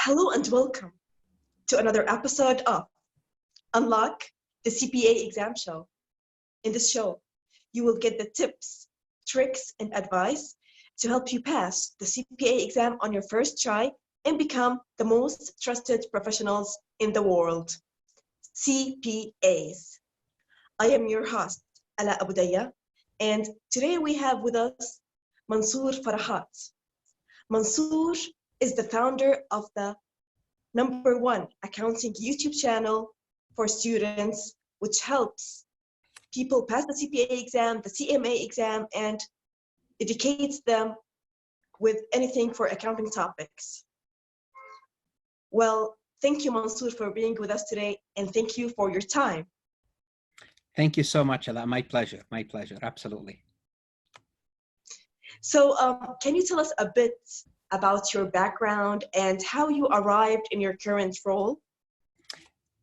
Hello and welcome to another episode of Unlock the CPA Exam Show. In this show, you will get the tips, tricks, and advice to help you pass the CPA exam on your first try and become the most trusted professionals in the world, CPAs. I am your host, Ala'a Abu Dayyeh, and today we have with us Mansour Farhat. Mansour is the founder of the #1 accounting YouTube channel for students, which helps people pass the CPA exam, the CMA exam, and educates them with anything for accounting topics. Well, thank you, Mansour, for being with us today, and thank you for your time. Thank you so much, Ala. My pleasure, absolutely. So can you tell us a bit about your background and how you arrived in your current role?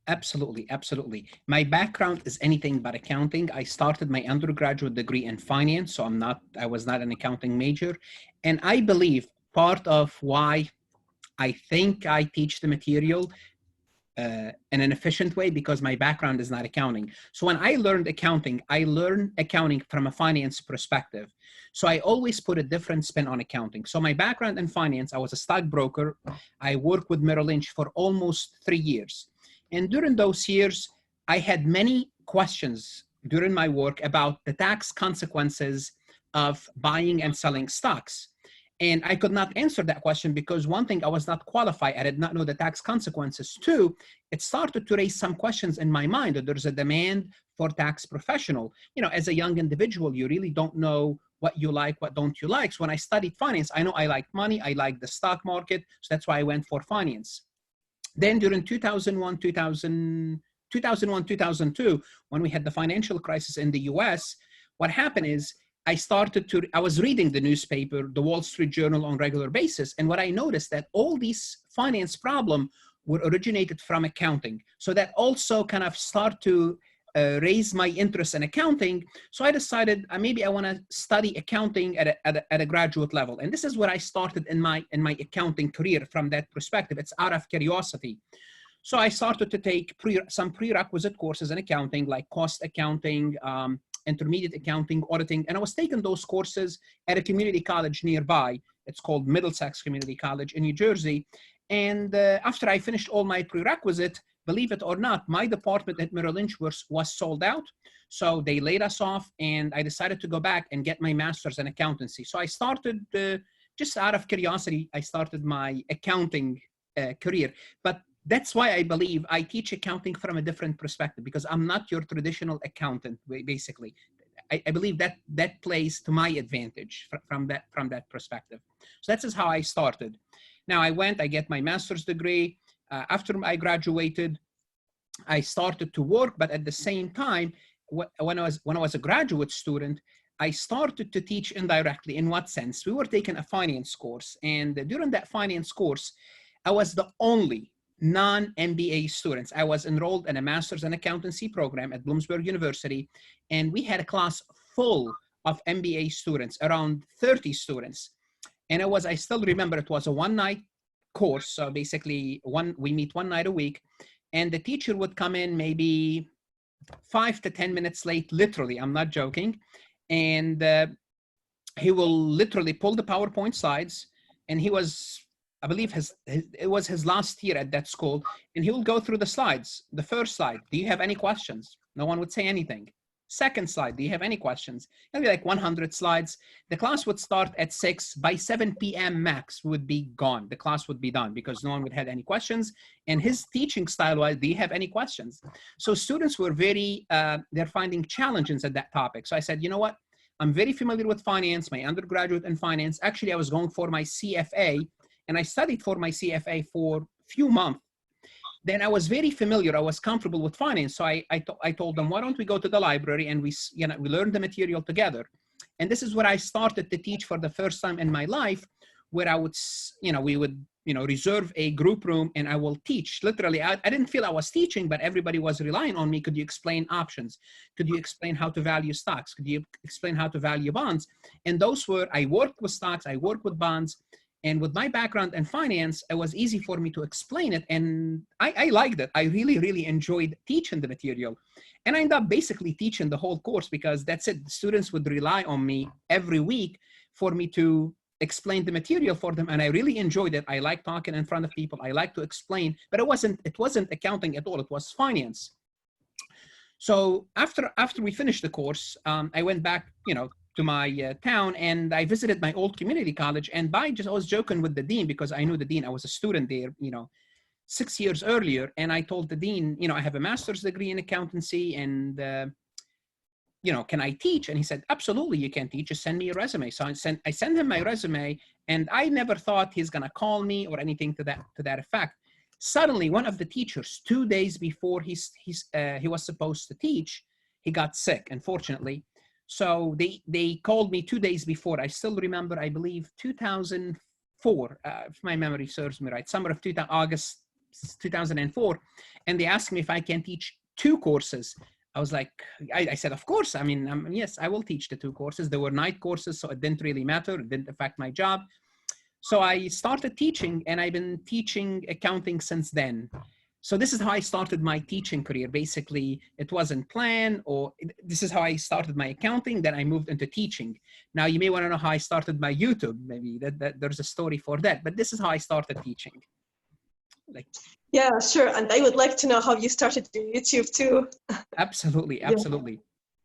Absolutely. My background is anything but accounting. I started my undergraduate degree in finance, so I was not an accounting major. And I believe part of why I think I teach the material in an efficient way because my background is not accounting. So when I learned accounting, I learned accounting from a finance perspective. So I always put a different spin on accounting. So my background in finance, I was a stockbroker. I worked with Merrill Lynch for almost 3 years. And during those years, I had many questions during my work about the tax consequences of buying and selling stocks. And I could not answer that question because one thing, I was not qualified. I did not know the tax consequences. Two, it started to raise some questions in my mind that there's a demand for tax professional. You know, as a young individual, you really don't know what you like, what don't you like. So when I studied finance, I know I like money, I like the stock market. So that's why I went for finance. Then during 2001, 2002, when we had the financial crisis in the US, what happened is I was reading the newspaper, the Wall Street Journal on a regular basis. And what I noticed that all these finance problems were originated from accounting. So that also kind of started to raise my interest in accounting. So I decided maybe I want to study accounting at a graduate level. And this is where I started in my accounting career from that perspective. It's out of curiosity. So I started to take some prerequisite courses in accounting, like cost accounting, intermediate accounting, auditing, and I was taking those courses at a community college nearby. It's called Middlesex Community College in New Jersey. And after I finished all my prerequisite, believe it or not, my department at Merrill Lynch was sold out. So they laid us off and I decided to go back and get my master's in accountancy. So I started, just out of curiosity, I started my accounting career. But that's why I believe I teach accounting from a different perspective because I'm not your traditional accountant, basically. I believe that plays to my advantage from that perspective. So that's just how I started. Now I get my master's degree. After I graduated, I started to work, but at the same time, when I was a graduate student, I started to teach indirectly. In what sense? We were taking a finance course, and during that finance course, I was the only non-MBA students. I was enrolled in a master's in accountancy program at Bloomsburg University, and we had a class full of MBA students, around 30 students. And I still remember it was a one-night course. So basically we meet one night a week, and the teacher would come in maybe 5 to 10 minutes late, literally, I'm not joking. And he will literally pull the PowerPoint slides, and I believe it was his last year at that school, and he will go through the slides. The first slide, do you have any questions? No one would say anything. Second slide, do you have any questions? It'll be like 100 slides. The class would start at 6. By 7 p.m. max would be gone. The class would be done because no one would have any questions. And his teaching style was, do you have any questions? So students were they're finding challenges at that topic. So I said, you know what? I'm very familiar with finance, my undergraduate in finance. Actually, I was going for my CFA, and I studied for my CFA for a few months. Then I was very familiar, I was comfortable with finance. So I told them, why don't we go to the library and we learn the material together. And this is where I started to teach for the first time in my life, where I would, we would, reserve a group room and I will teach. Literally, I didn't feel I was teaching, but everybody was relying on me. Could you explain options? Could you explain how to value stocks? Could you explain how to value bonds? And those were, I worked with stocks, I worked with bonds. And with my background in finance, it was easy for me to explain it. And I liked it. I really, really enjoyed teaching the material. And I ended up basically teaching the whole course because that's it. The students would rely on me every week for me to explain the material for them. And I really enjoyed it. I like talking in front of people. I like to explain, but it wasn't accounting at all. It was finance. So after we finished the course, I went back, to my town, and I visited my old community college. And I was joking with the dean because I knew the dean. I was a student there, 6 years earlier. And I told the dean, I have a master's degree in accountancy, and can I teach? And he said, absolutely, you can teach. Just send me your resume. So I sent him my resume, and I never thought he's gonna call me or anything to that effect. Suddenly, one of the teachers, 2 days before he was supposed to teach, he got sick, unfortunately. So they called me 2 days before. I still remember, I believe 2004, if my memory serves me right, summer of August 2004. And they asked me if I can teach 2 courses. I was like, I said, of course. I mean, yes, I will teach the 2 courses. They were night courses, so it didn't really matter. It didn't affect my job. So I started teaching, and I've been teaching accounting since then. So this is how I started my teaching career. Basically, it wasn't planned, this is how I started my accounting. Then I moved into teaching. Now you may want to know how I started my YouTube. Maybe that there's a story for that, but this is how I started teaching. Yeah, sure. And I would like to know how you started your YouTube too. Absolutely, absolutely.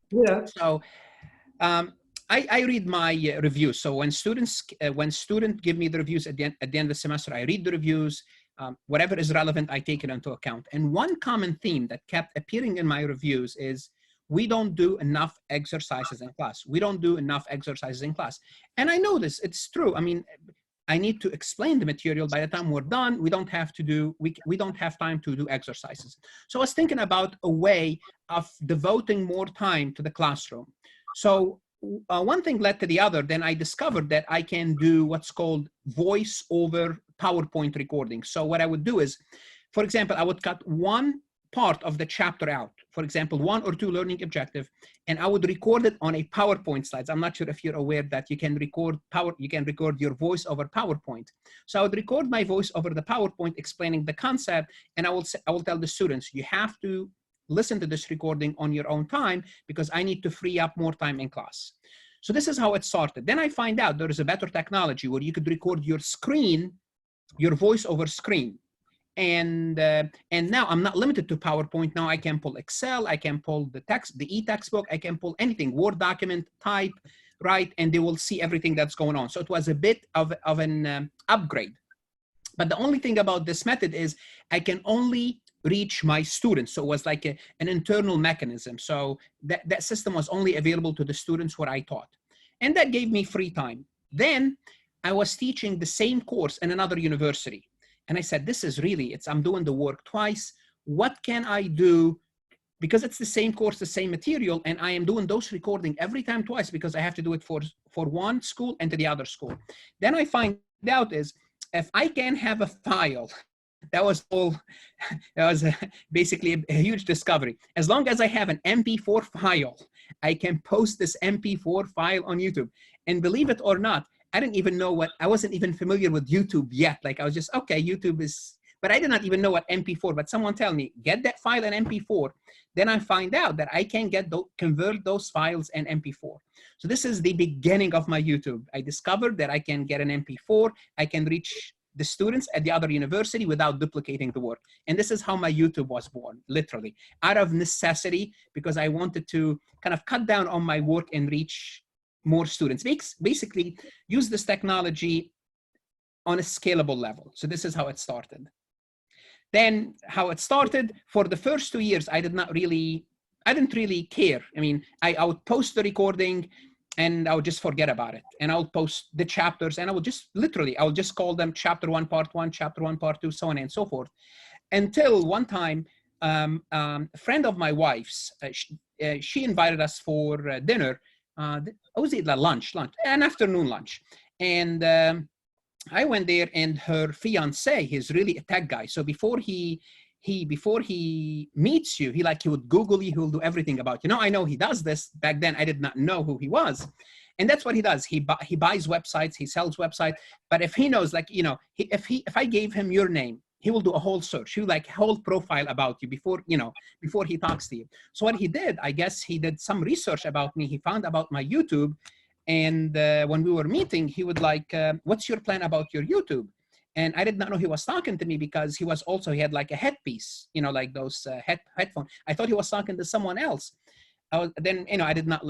Yeah. So I read my reviews. So when students give me the reviews at the end of the semester, I read the reviews. Whatever is relevant, I take it into account. And one common theme that kept appearing in my reviews is we don't do enough exercises in class. We don't do enough exercises in class. And I know this, it's true. I mean, I need to explain the material. By the time we're done, we don't have time to do exercises. So I was thinking about a way of devoting more time to the classroom. So one thing led to the other. Then I discovered that I can do what's called voice over PowerPoint recording. So what I would do is, for example, I would cut one part of the chapter out, for example, 1 or 2 learning objective, and I would record it on a PowerPoint slides. I'm not sure if you're aware that you can record your voice over PowerPoint. So I would record my voice over the PowerPoint explaining the concept, and I will tell the students, you have to listen to this recording on your own time because I need to free up more time in class. So this is how it started. Then I find out there is a better technology where you could record your screen, your voice over screen. And now I'm not limited to PowerPoint. Now I can pull Excel, I can pull the e-textbook, I can pull anything, Word document, type, right? And they will see everything that's going on. So it was a bit of an upgrade. But the only thing about this method is I can only reach my students. So it was like an internal mechanism. So that system was only available to the students where I taught. And that gave me free time. Then I was teaching the same course in another university. And I said, this is really, I'm doing the work twice. What can I do? Because it's the same course, the same material, and I am doing those recording every time twice because I have to do it for one school and to the other school. Then I find out is if I can have a file, that was basically a huge discovery. As long as I have an MP4 file, I can post this MP4 file on YouTube. And believe it or not, I didn't even know I wasn't even familiar with YouTube yet. Like I was just, okay, YouTube is, but I did not even know what MP4, but someone tell me, get that file in MP4. Then I find out that I can convert those files in MP4. So this is the beginning of my YouTube. I discovered that I can get an MP4. I can reach the students at the other university without duplicating the work. And this is how my YouTube was born, literally, out of necessity, because I wanted to kind of cut down on my work and reach more students. Basically, use this technology on a scalable level. So this is how it started. Then how it started, for the first 2 years, I didn't really care. I mean, I would post the recording and I would just forget about it. And I would post the chapters and I would just call them chapter 1, part 1, chapter 1, part 2, so on and so forth. Until one time, a friend of my wife's, she invited us for dinner. Was it lunch, an afternoon lunch. And I went there, and her fiance, he's really a tech guy. So before he meets you, he would Google you, he'll do everything about you. Now I know he does this. Back then I did not know who he was. And that's what he does. He buys websites, he sells websites. But if he knows, like, you know, if I gave him your name, he will do a whole search. He will like whole profile about you before, you know, before he talks to you. So what he did, I guess he did some research about me. He found about my YouTube. And when we were meeting, he would like, what's your plan about your YouTube? And I did not know he was talking to me because he had like a headpiece, you know, like those headphones. I thought he was talking to someone else. Then, you know, I did not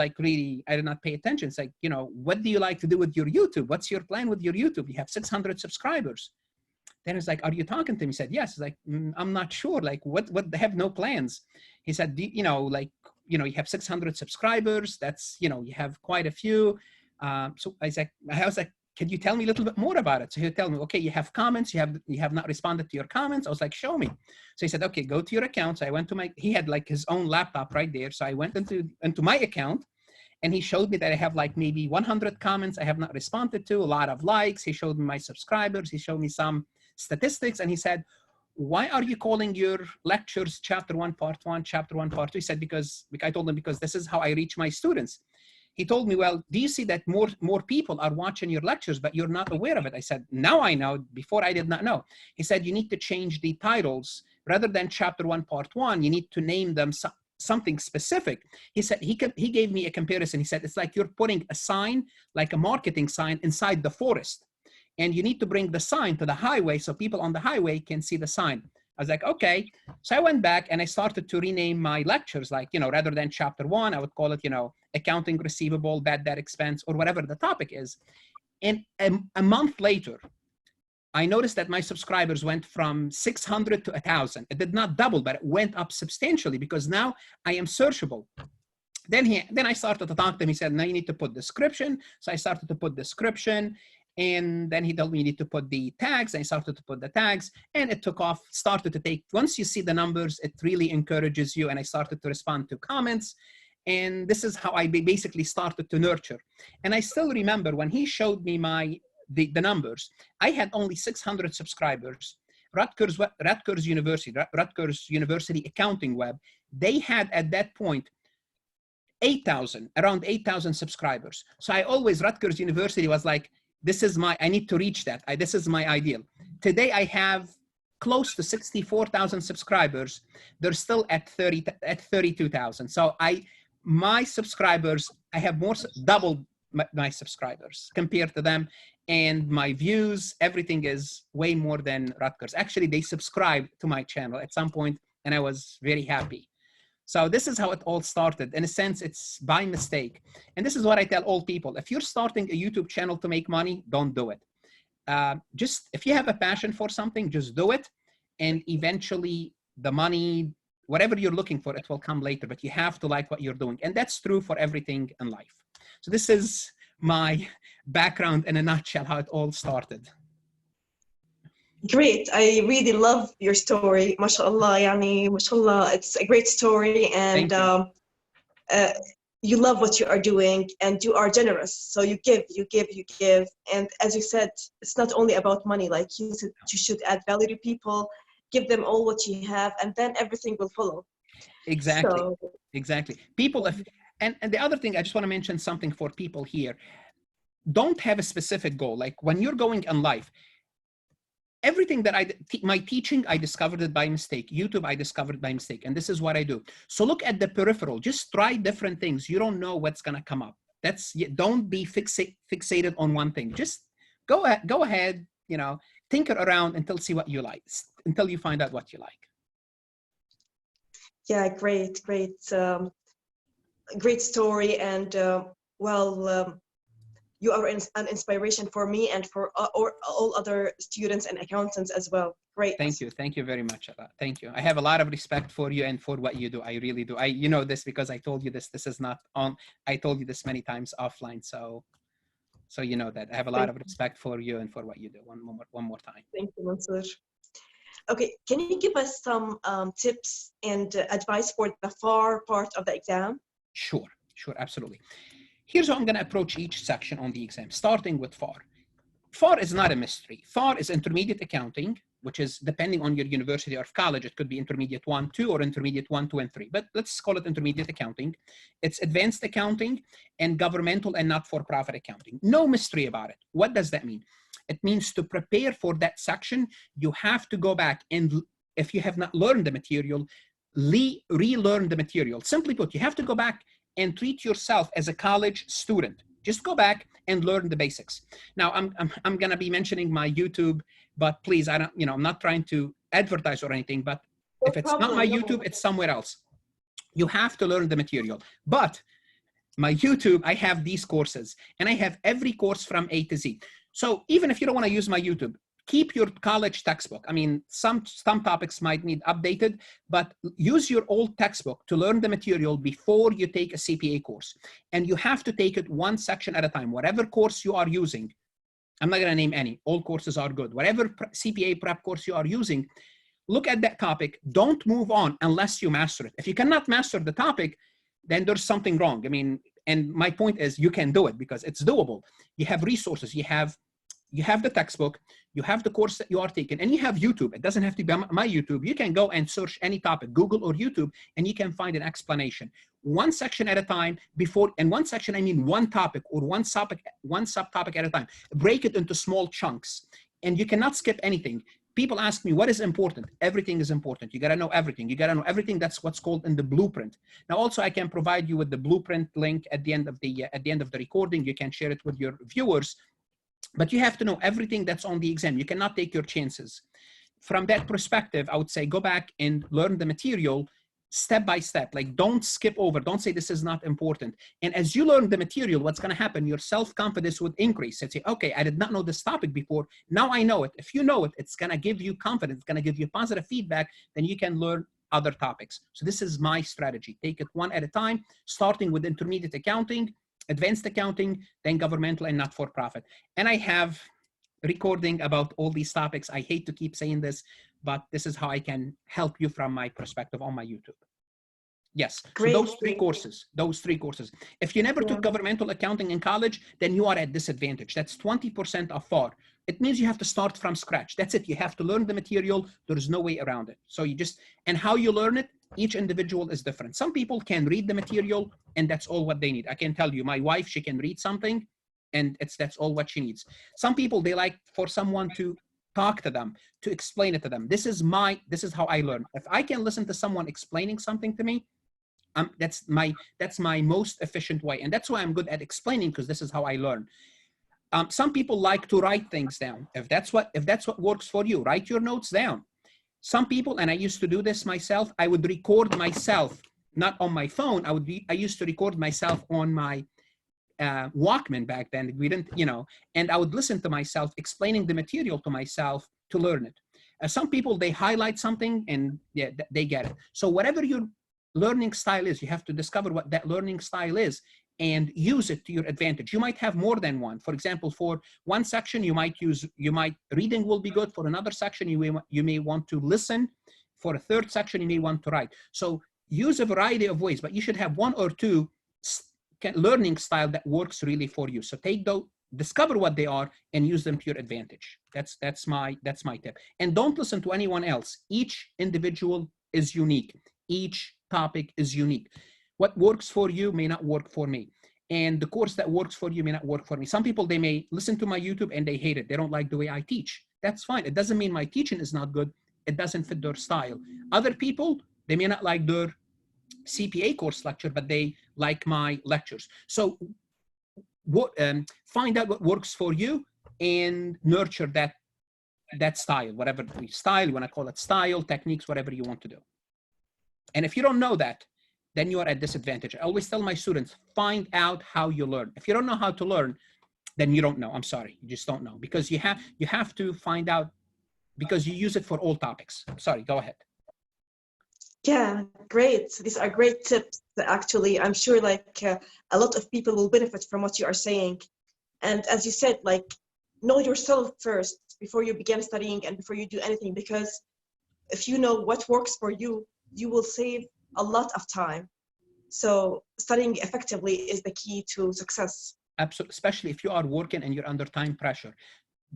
pay attention. It's like, you know, what do you like to do with your YouTube? What's your plan with your YouTube? You have 600 subscribers. Then it's like, are you talking to him? He said, yes. It's like, I'm not sure. Like, what, they have no plans. He said, you know, like, you know, you have 600 subscribers. That's, you know, you have quite a few. So I was like, can you tell me a little bit more about it? So he'll tell me, okay, you have comments, you have not responded to your comments. I was like, show me. So he said, okay, go to your account. So I went to he had like his own laptop right there. So I went into my account, and he showed me that I have like maybe 100 comments I have not responded to, a lot of likes. He showed me my subscribers. He showed me some statistics, and he said, why are you calling your lectures chapter 1, part 1, chapter 1, part 2? He said, because I told him, because this is how I reach my students. He told me, well, do you see that more people are watching your lectures, but you're not aware of it? I said, now I know. Before I did not know. He said, you need to change the titles. Rather than chapter 1, part 1, you need to name them something specific. He said, he gave me a comparison. He said, it's like you're putting a sign, like a marketing sign, inside the forest. And you need to bring the sign to the highway so people on the highway can see the sign. I was like, okay. So I went back and I started to rename my lectures. Like, you know, rather than chapter 1, I would call it, you know, accounting receivable, bad debt expense, or whatever the topic is. And a month later, I noticed that my subscribers went from 600 to 1,000. It did not double, but it went up substantially because now I am searchable. Then I started to talk to him. He said, now you need to put description. So I started to put description. And then he told me you need to put the tags. I started to put the tags, and it took off, started to take, once you see the numbers, it really encourages you. And I started to respond to comments. And this is how I basically started to nurture. And I still remember when he showed me the numbers, I had only 600 subscribers. Rutgers University Accounting Web, they had at that point, around 8,000 subscribers. So Rutgers University was like, I need to reach that. This is my ideal. Today I have close to 64,000 subscribers. They're still at 32,000. So my subscribers, I have doubled my subscribers compared to them. And my views, everything is way more than Rutgers. Actually, they subscribed to my channel at some point, and I was very happy. So this is how it all started. In a sense, it's by mistake. And this is what I tell all people. If you're starting a YouTube channel to make money, don't do it. Just if you have a passion for something, just do it. And eventually the money, whatever you're looking for, it will come later. But you have to like what you're doing. And that's true for everything in life. So this is my background in a nutshell, how it all started. Great. I really love your story. MashaAllah, yani, mashallah. It's a great story, and you love what you are doing, and you are generous. So you give. And as you said, it's not only about money. Like you said, you should add value to people, give them all what you have, and then everything will follow. Exactly. So, Exactly. People, and the other thing, I just want to mention something for people here. Don't have a specific goal. Like when you're going in life, everything that my teaching, I discovered it by mistake. YouTube, I discovered by mistake. And this is what I do. So look at the peripheral, just try different things. You don't know what's going to come up. Don't be fixated on one thing. Just go ahead, you know, tinker around until you find out what you like. yeah, great story. And you are an inspiration for me and for all other students and accountants as well. Great. Thank you. Thank you very much. Thank you. I have a lot of respect for you and for what you do. I really do. You know this because I told you this. This is not on. I told you this many times offline. So you know that. I have a lot of respect for you and for what you do. One more time. Thank you, Mansour. Okay, can you give us some tips and advice for the FAR part of the exam? Sure, absolutely. Here's how I'm going to approach each section on the exam, starting with FAR. FAR is not a mystery. FAR is intermediate accounting. which is depending on your university or college, it could be intermediate 1, 2, or intermediate 1, 2, and 3. But let's call it intermediate accounting. It's advanced accounting and governmental and not-for-profit accounting. No mystery about it. What does that mean? It means to prepare for that section, you have to go back and, if you have not learned the material, relearn the material. Simply put, you have to go back and treat yourself as a college student. Just go back and learn the basics. Now, I'm going to be mentioning my YouTube, but please, I'm not trying to advertise or anything, but if it's not my YouTube, it's somewhere else. You have to learn the material. But my YouTube, I have these courses, and I have every course from A to Z. So even if you don't want to use my YouTube, keep your college textbook. I mean, some topics might need updated, but use your old textbook to learn the material before you take a CPA course. And you have to take it one section at a time. Whatever course you are using, I'm not going to name any, all courses are good. Whatever CPA prep course you are using, look at that topic. Don't move on unless you master it. If you cannot master the topic, then there's something wrong. I mean, and my point is you can do it because it's doable. You have resources, you have the textbook, you have the course that you are taking, and you have YouTube. It doesn't have to be my YouTube. You can go and search any topic, Google or YouTube, and you can find an explanation. One section at a time and one section, I mean one topic or one subtopic at a time. Break it into small chunks, and you cannot skip anything. People ask me, what is important? Everything is important. You got to know everything. You got to know everything. That's what's called in the blueprint. Now, also, I can provide you with the blueprint link at the end of the recording. You can share it with your viewers. But you have to know everything that's on the exam. You cannot take your chances. From that perspective, I would say go back and learn the material step by step. Like, don't skip over. Don't say this is not important. And as you learn the material, what's going to happen? Your self-confidence would increase. And say, okay, I did not know this topic before. Now I know it. If you know it, it's going to give you confidence. It's going to give you positive feedback. Then you can learn other topics. So this is my strategy. Take it one at a time, starting with intermediate accounting, advanced accounting, then governmental and not-for-profit. And I have recording about all these topics. I hate to keep saying this, but this is how I can help you from my perspective on my YouTube. Yes, Great. So those three courses. If you never took governmental accounting in college, then you are at disadvantage. That's 20% off far. It means you have to start from scratch. That's it. You have to learn the material. There's no way around it. So and how you learn it, each individual is different. Some people can read the material and that's all what they need. I can tell you, my wife, she can read something and that's all what she needs. Some people, they like for someone to talk to them, to explain it to them. This is how I learn. If I can listen to someone explaining something to me, that's my most efficient way. And that's why I'm good at explaining, because this is how I learn. Some people like to write things down. If that's what works for you, write your notes down. Some people, and I used to do this myself, I would record myself, not on my phone. I used to record myself on my Walkman back then. We didn't, and I would listen to myself explaining the material to myself to learn it. Some people, they highlight something and they get it. So whatever your learning style is, you have to discover what that learning style is and use it to your advantage. You might have more than one. For example, for one section, reading will be good. For another section, you may want to listen. For a third section, you may want to write. So use a variety of ways, but you should have one or two learning style that works really for you. So take those, discover what they are and use them to your advantage. That's my tip. And don't listen to anyone else. Each individual is unique. Each topic is unique. What works for you may not work for me. And the course that works for you may not work for me. Some people, they may listen to my YouTube and they hate it. They don't like the way I teach. That's fine. It doesn't mean my teaching is not good. It doesn't fit their style. Other people, they may not like their CPA course lecture, but they like my lectures. So find out what works for you and nurture that style, whatever style you want to call it, style, techniques, whatever you want to do. And if you don't know that, then you are at disadvantage. I always tell my students, find out how you learn. If you don't know how to learn, then you don't know. I'm sorry, you just don't know, because you have to find out, because you use it for all topics. Sorry, go ahead. Yeah, great. These are great tips. Actually, I'm sure a lot of people will benefit from what you are saying. And as you said, know yourself first before you begin studying and before you do anything, because if you know what works for you, you will save a lot of time. So studying effectively is the key to success. Absolutely, especially if you are working and you're under time pressure.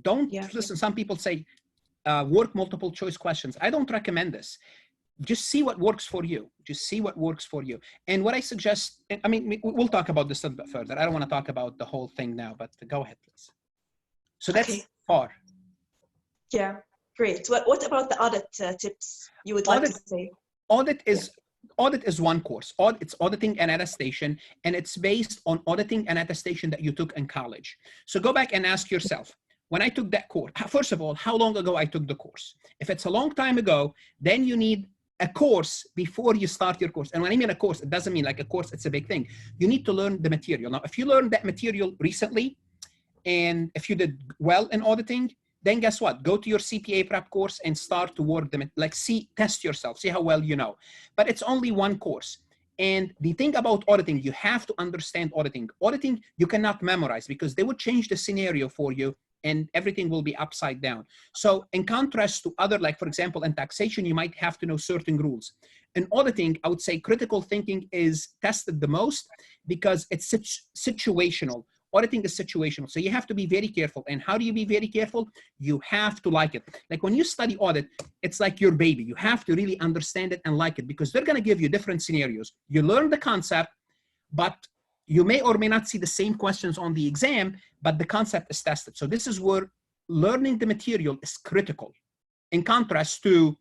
Don't listen. Some people say, work multiple choice questions. I don't recommend this. Just see what works for you. Just see what works for you. And what I suggest, I mean, we'll talk about this a little bit further. I don't want to talk about the whole thing now, but go ahead, please. So that's Okay. FAR. Yeah, great. What about the audit tips you would like to say? Audit is one course. It's auditing and attestation, and it's based on auditing and attestation that you took in college. So go back and ask yourself, when I took that course, first of all, how long ago I took the course? If it's a long time ago, then you need a course before you start your course. And when I mean a course, it doesn't mean like a course, it's a big thing. You need to learn the material. Now, if you learned that material recently, and if you did well in auditing, then guess what? Go to your CPA prep course and start to work them. Like, test yourself, see how well you know. But it's only one course. And the thing about auditing, you have to understand auditing. Auditing, you cannot memorize because they would change the scenario for you and everything will be upside down. So in contrast to other, like for example, in taxation, you might have to know certain rules. In auditing, I would say critical thinking is tested the most because it's situational. Auditing is situational. So you have to be very careful. And how do you be very careful? You have to like it. Like when you study audit, it's like your baby. You have to really understand it and like it because they're going to give you different scenarios. You learn the concept, but you may or may not see the same questions on the exam, but the concept is tested. So this is where learning the material is critical in contrast to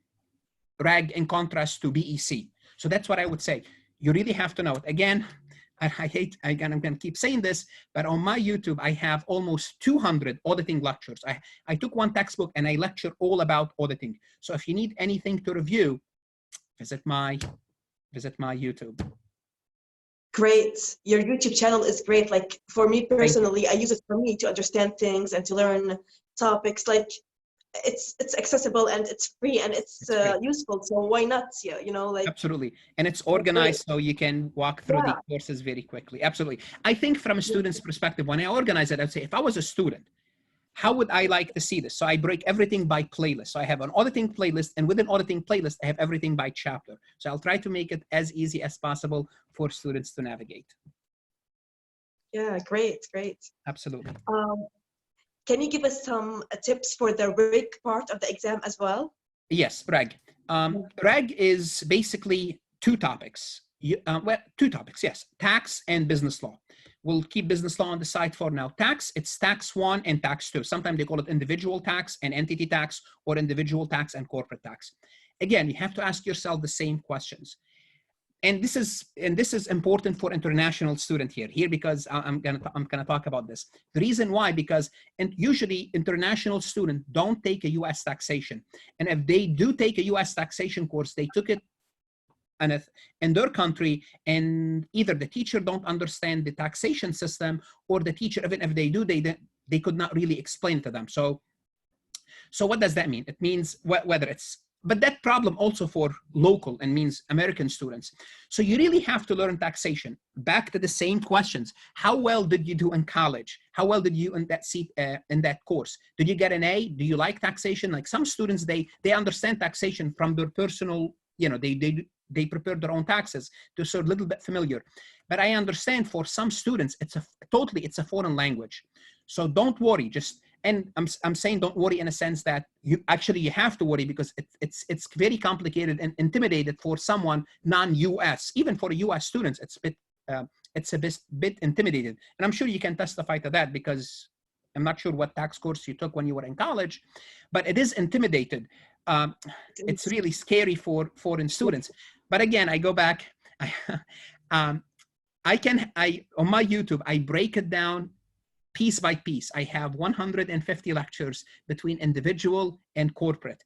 RAG, in contrast to BEC. So that's what I would say. You really have to know it. Again, I'm going to keep saying this, but on my YouTube, I have almost 200 auditing lectures. I took one textbook and I lecture all about auditing. So if you need anything to review, visit my YouTube. Great. Your YouTube channel is great. Like for me personally, I use it for me to understand things and to learn topics. Like it's accessible and it's free and it's useful. So why not? Yeah, you know, like absolutely. And it's organized so you can walk through the courses very quickly. Absolutely. I think from a student's perspective, when I organize it, I'd say if I was a student, how would I like to see this? So I break everything by playlist. So I have an auditing playlist, and within auditing playlist, I have everything by chapter. So I'll try to make it as easy as possible for students to navigate. Yeah, great. Absolutely. Can you give us some tips for the RIG part of the exam as well? Yes, RAG. RAG is basically two topics. Well, two topics, yes. Tax and business law. We'll keep business law on the side for now. Tax, it's tax 1 and tax 2. Sometimes they call it individual tax and entity tax, or individual tax and corporate tax. Again, you have to ask yourself the same questions. And this is important for international student here because I'm gonna talk about this. The reason why, because usually international students don't take a U.S. taxation, and if they do take a U.S. taxation course, they took it in their country, and either the teacher don't understand the taxation system, or the teacher, even if they do, they could not really explain to them. So what does that mean? It means whether it's, but that problem also for local and means American students. So you really have to learn taxation. Back to the same questions. How well did you do in college? How well did you in that course? Did you get an A? Do you like taxation? Like some students, they understand taxation from their personal, you know, they prepare their own taxes, to so a little bit familiar. But I understand for some students, it's a foreign language. So don't worry, and I'm saying don't worry in a sense that you have to worry because it's very complicated and intimidated for someone non-US. Even for US students, it's a bit intimidated. And I'm sure you can testify to that because I'm not sure what tax course you took when you were in college, but it is intimidated. It's really scary for foreign students. But again, I go back, on my YouTube, I break it down piece by piece. I have 150 lectures between individual and corporate.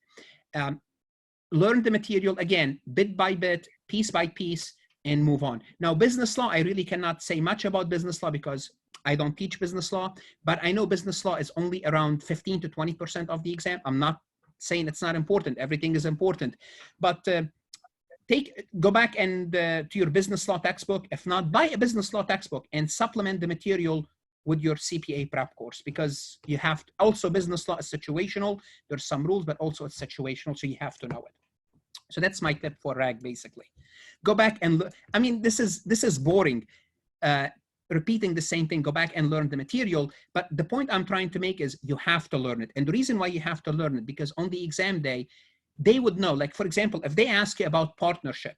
Learn the material again, bit by bit, piece by piece, and move on. Now, business law, I really cannot say much about business law because I don't teach business law, but I know business law is only around 15 to 20% of the exam. I'm not saying it's not important. Everything is important, but go back and to your business law textbook. If not, buy a business law textbook and supplement the material with your CPA prep course, because you have to, also business law is situational. There's some rules, but also it's situational, so you have to know it. So that's my tip for RAG, basically. Go back and look. I mean, this is boring. repeating the same thing. Go back and learn the material. But the point I'm trying to make is you have to learn it. And the reason why you have to learn it, because on the exam day, they would know, like, for example, if they ask you about partnership,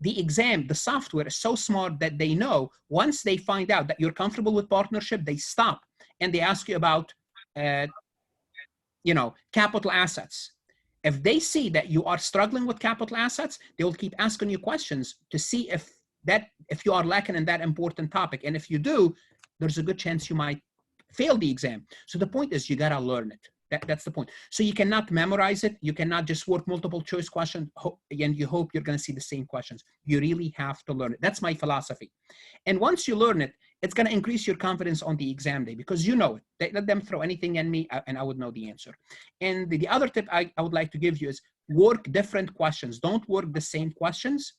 the exam, the software is so smart that they know once they find out that you're comfortable with partnership, they stop and they ask you about, capital assets. If they see that you are struggling with capital assets, they will keep asking you questions to see if you are lacking in that important topic. And if you do, there's a good chance you might fail the exam. So the point is you gotta learn it. That's the point. So you cannot memorize it. You cannot just work multiple choice questions and you hope you're gonna see the same questions. You really have to learn it. That's my philosophy. And once you learn it, it's gonna increase your confidence on the exam day because you know it. They let them throw anything at me and I would know the answer. And the other tip I would like to give you is work different questions. Don't work the same questions.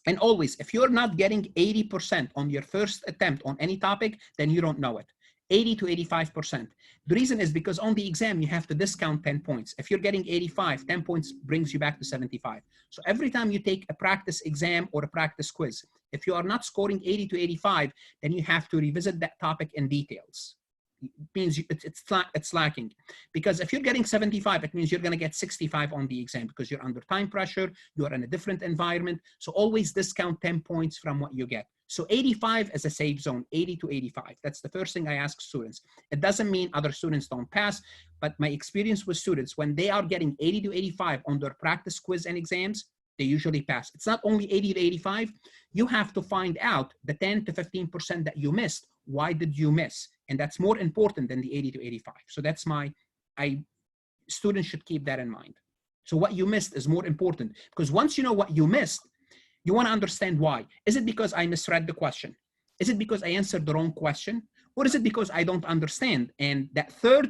And always, if you're not getting 80% on your first attempt on any topic, then you don't know it. 80 to 85%. The reason is because on the exam, you have to discount 10 points. If you're getting 85, 10 points brings you back to 75. So every time you take a practice exam or a practice quiz, if you are not scoring 80 to 85, then you have to revisit that topic in details. It means it's lacking. Because if you're getting 75, it means you're going to get 65 on the exam because you're under time pressure, you're in a different environment. So always discount 10 points from what you get. So 85 is a safe zone, 80 to 85. That's the first thing I ask students. It doesn't mean other students don't pass, but my experience with students, when they are getting 80 to 85 on their practice quiz and exams, they usually pass. It's not only 80 to 85, you have to find out the 10 to 15% that you missed. Why did you miss? And that's more important than the 80 to 85. So that's students should keep that in mind. So what you missed is more important because once you know what you missed, you want to understand why. Is it because I misread the question? Is it because I answered the wrong question? Or is it because I don't understand? And that third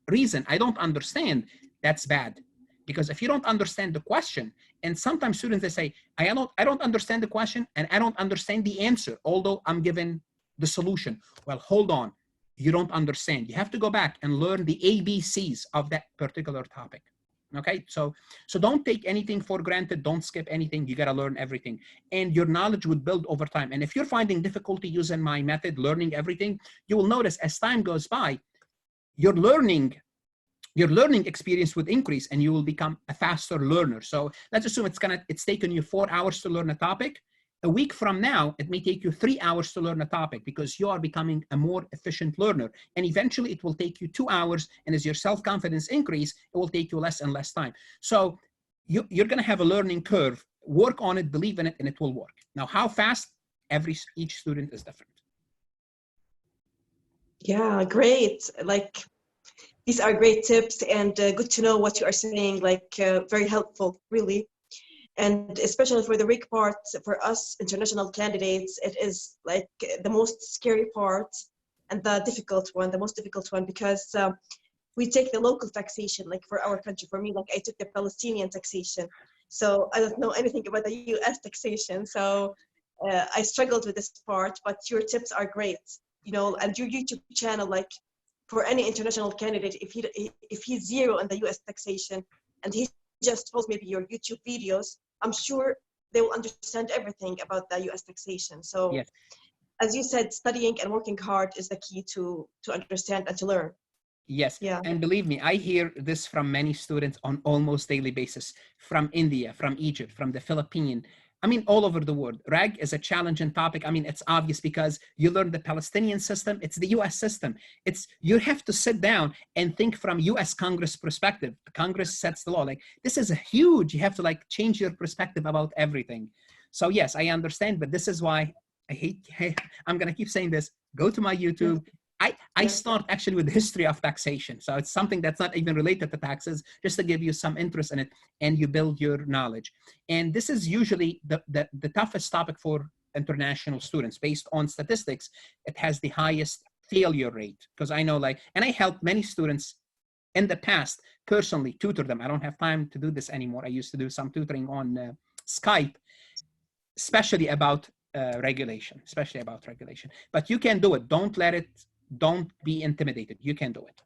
reason, I don't understand, that's bad. Because if you don't understand the question, and sometimes students, they say, I don't understand the question and I don't understand the answer, although I'm given the solution. Well, hold on. You don't understand. You have to go back and learn the ABCs of that particular topic. Okay, so don't take anything for granted. Don't skip anything. You got to learn everything. And your knowledge would build over time. And if you're finding difficulty using my method, learning everything, you will notice as time goes by, your learning experience would increase and you will become a faster learner. So let's assume it's taken you 4 hours to learn a topic. A week from now, it may take you 3 hours to learn a topic because you are becoming a more efficient learner. And eventually it will take you 2 hours. And as your self-confidence increase, it will take you less and less time. So you're going to have a learning curve. Work on it, believe in it, and it will work. Now, how fast? Each student is different. Yeah, great. Like, these are great tips and good to know what you are saying, very helpful, really. And especially for the weak part, for us international candidates, it is like the most scary part and the most difficult one, because we take the local taxation, like for our country. For me, like I took the Palestinian taxation. So I don't know anything about the US taxation. So I struggled with this part, but your tips are great, and your YouTube channel, like for any international candidate, if he's zero in the US taxation and he just follows maybe your YouTube videos, I'm sure they will understand everything about the US taxation. So yes, as you said, studying and working hard is the key to understand and to learn. Yes. Yeah. And believe me, I hear this from many students on almost daily basis, from India, from Egypt, from the Philippines. I mean, all over the world. RAG is a challenging topic. I mean, it's obvious because you learn the Palestinian system, it's the US system. You have to sit down and think from US Congress perspective. Congress sets the law. Like, this is huge. You have to change your perspective about everything. So yes, I understand, but this is why I'm going to keep saying this. Go to my YouTube. I start actually with the history of taxation. So it's something that's not even related to taxes, just to give you some interest in it, and you build your knowledge. And this is usually the toughest topic for international students. Based on statistics, it has the highest failure rate, because I know and I helped many students in the past personally, tutor them. I don't have time to do this anymore. I used to do some tutoring on Skype, especially about regulation. But you can do it. Don't be intimidated. You can do it.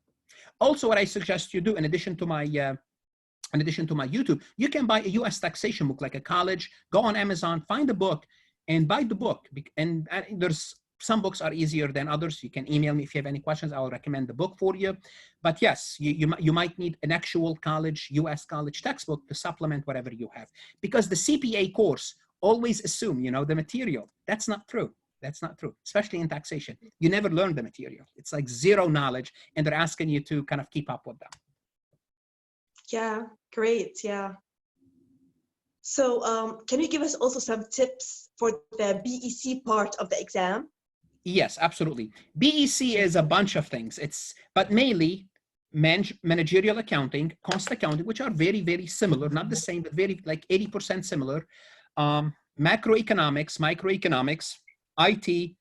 Also, what I suggest you do, in addition to my YouTube, you can buy a US taxation book, like a college. Go on Amazon, find a book, and buy the book. And there's some books are easier than others. You can email me if you have any questions. I will recommend the book for you. But yes, you might need an actual college, US college textbook to supplement whatever you have. Because the CPA course always assume you know the material. That's not true. That's not true, especially in taxation. You never learn the material. It's like zero knowledge, and they're asking you to kind of keep up with them. Yeah, great. Yeah. So can you give us also some tips for the BEC part of the exam? Yes, absolutely. BEC is a bunch of things. But mainly managerial accounting, cost accounting, which are very, very similar, not the same, but very like 80% similar. Macroeconomics, microeconomics, IT,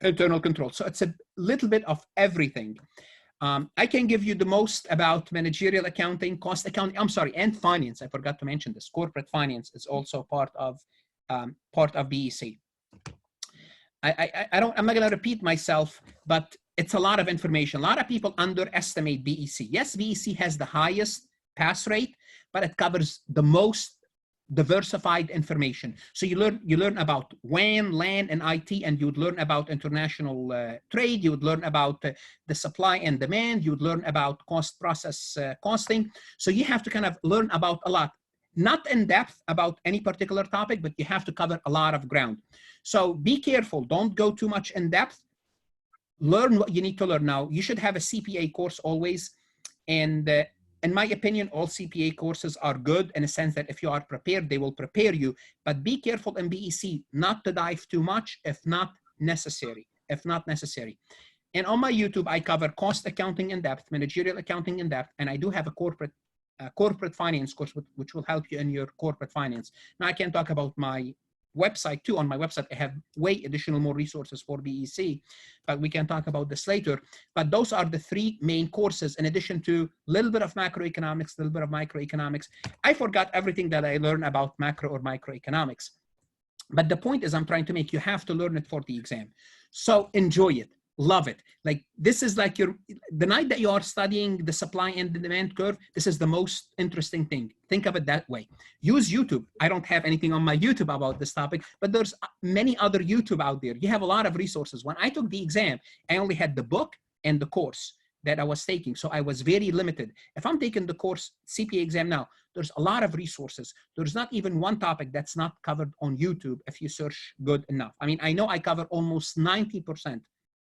internal control. So it's a little bit of everything. I can give you the most about managerial accounting, cost accounting, and finance. I forgot to mention this. Corporate finance is also part of BEC. I'm not going to repeat myself, but it's a lot of information. A lot of people underestimate BEC. Yes, BEC has the highest pass rate, but it covers the most diversified information. So you learn about WAN, LAN, and IT, and you would learn about international trade. You would learn about the supply and demand. You would learn about cost process costing. So you have to kind of learn about a lot. Not in depth about any particular topic, but you have to cover a lot of ground. So be careful. Don't go too much in depth. Learn what you need to learn. Now, you should have a CPA course always. And in my opinion, all CPA courses are good in a sense that if you are prepared, they will prepare you. But be careful in BEC not to dive too much if not necessary. And on my YouTube, I cover cost accounting in depth, managerial accounting in depth, and I do have a corporate finance course, which will help you in your corporate finance. Now I can talk about my website too. On my website, I have more resources for BEC, but we can talk about this later. But those are the three main courses, in addition to a little bit of macroeconomics, a little bit of microeconomics. I forgot everything that I learned about macro or microeconomics. But the point is I'm trying to make, you have to learn it for the exam. So enjoy it. Love it. Like this is like the night that you are studying the supply and the demand curve, this is the most interesting thing. Think of it that way. Use YouTube. I don't have anything on my YouTube about this topic, but there's many other YouTube out there. You have a lot of resources. When I took the exam, I only had the book and the course that I was taking. So I was very limited. If I'm taking the course CPA exam now, there's a lot of resources. There's not even one topic that's not covered on YouTube if you search good enough. I mean, I know I cover almost 90%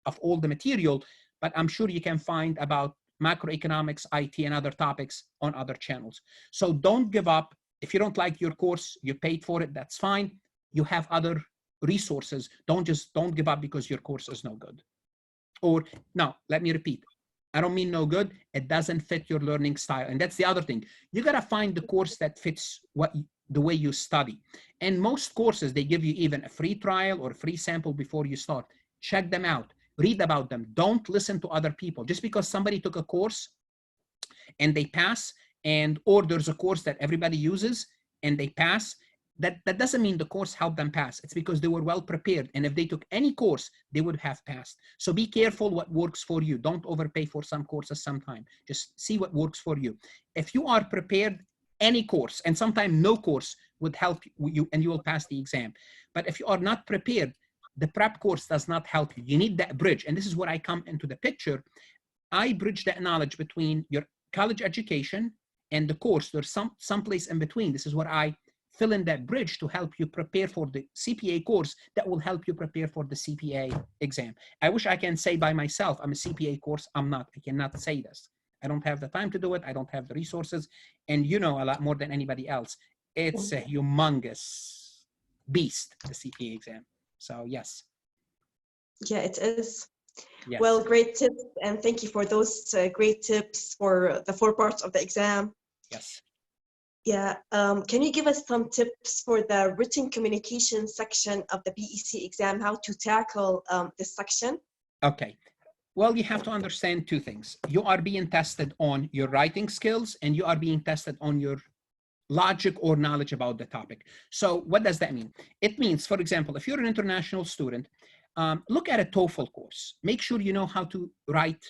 of all the material, but I'm sure you can find about macroeconomics, IT, and other topics on other channels. So don't give up. If you don't like your course, you paid for it, that's fine. You have other resources. Don't give up because your course is no good. Or no, let me repeat. I don't mean no good. It doesn't fit your learning style. And that's the other thing. You got to find the course that fits the way you study. And most courses, they give you even a free trial or a free sample before you start. Check them out. Read about them. Don't listen to other people. Just because somebody took a course and they pass, or there's a course that everybody uses and they pass, that doesn't mean the course helped them pass. It's because they were well prepared. And if they took any course, they would have passed. So be careful what works for you. Don't overpay for some courses sometime. Just see what works for you. If you are prepared, any course, and sometimes no course would help you and you will pass the exam. But if you are not prepared, the prep course does not help you. You need that bridge. And this is where I come into the picture. I bridge that knowledge between your college education and the course. There's some place in between. This is where I fill in that bridge to help you prepare for the CPA course that will help you prepare for the CPA exam. I wish I can say by myself, I'm a CPA course. I'm not. I cannot say this. I don't have the time to do it. I don't have the resources. And you know a lot more than anybody else. It's a humongous beast, the CPA exam. So yes. Yeah, it is. Yes. Well, great tips. And thank you for those great tips for the 4 parts of the exam. Yes. Yeah. Can you give us some tips for the written communication section of the BEC exam, how to tackle this section? Okay. Well, you have to understand 2 things. You are being tested on your writing skills and you are being tested on your logic or knowledge about the topic. So what does that mean? It means, for example, if you're an international student, look at a TOEFL course. Make sure you know how to write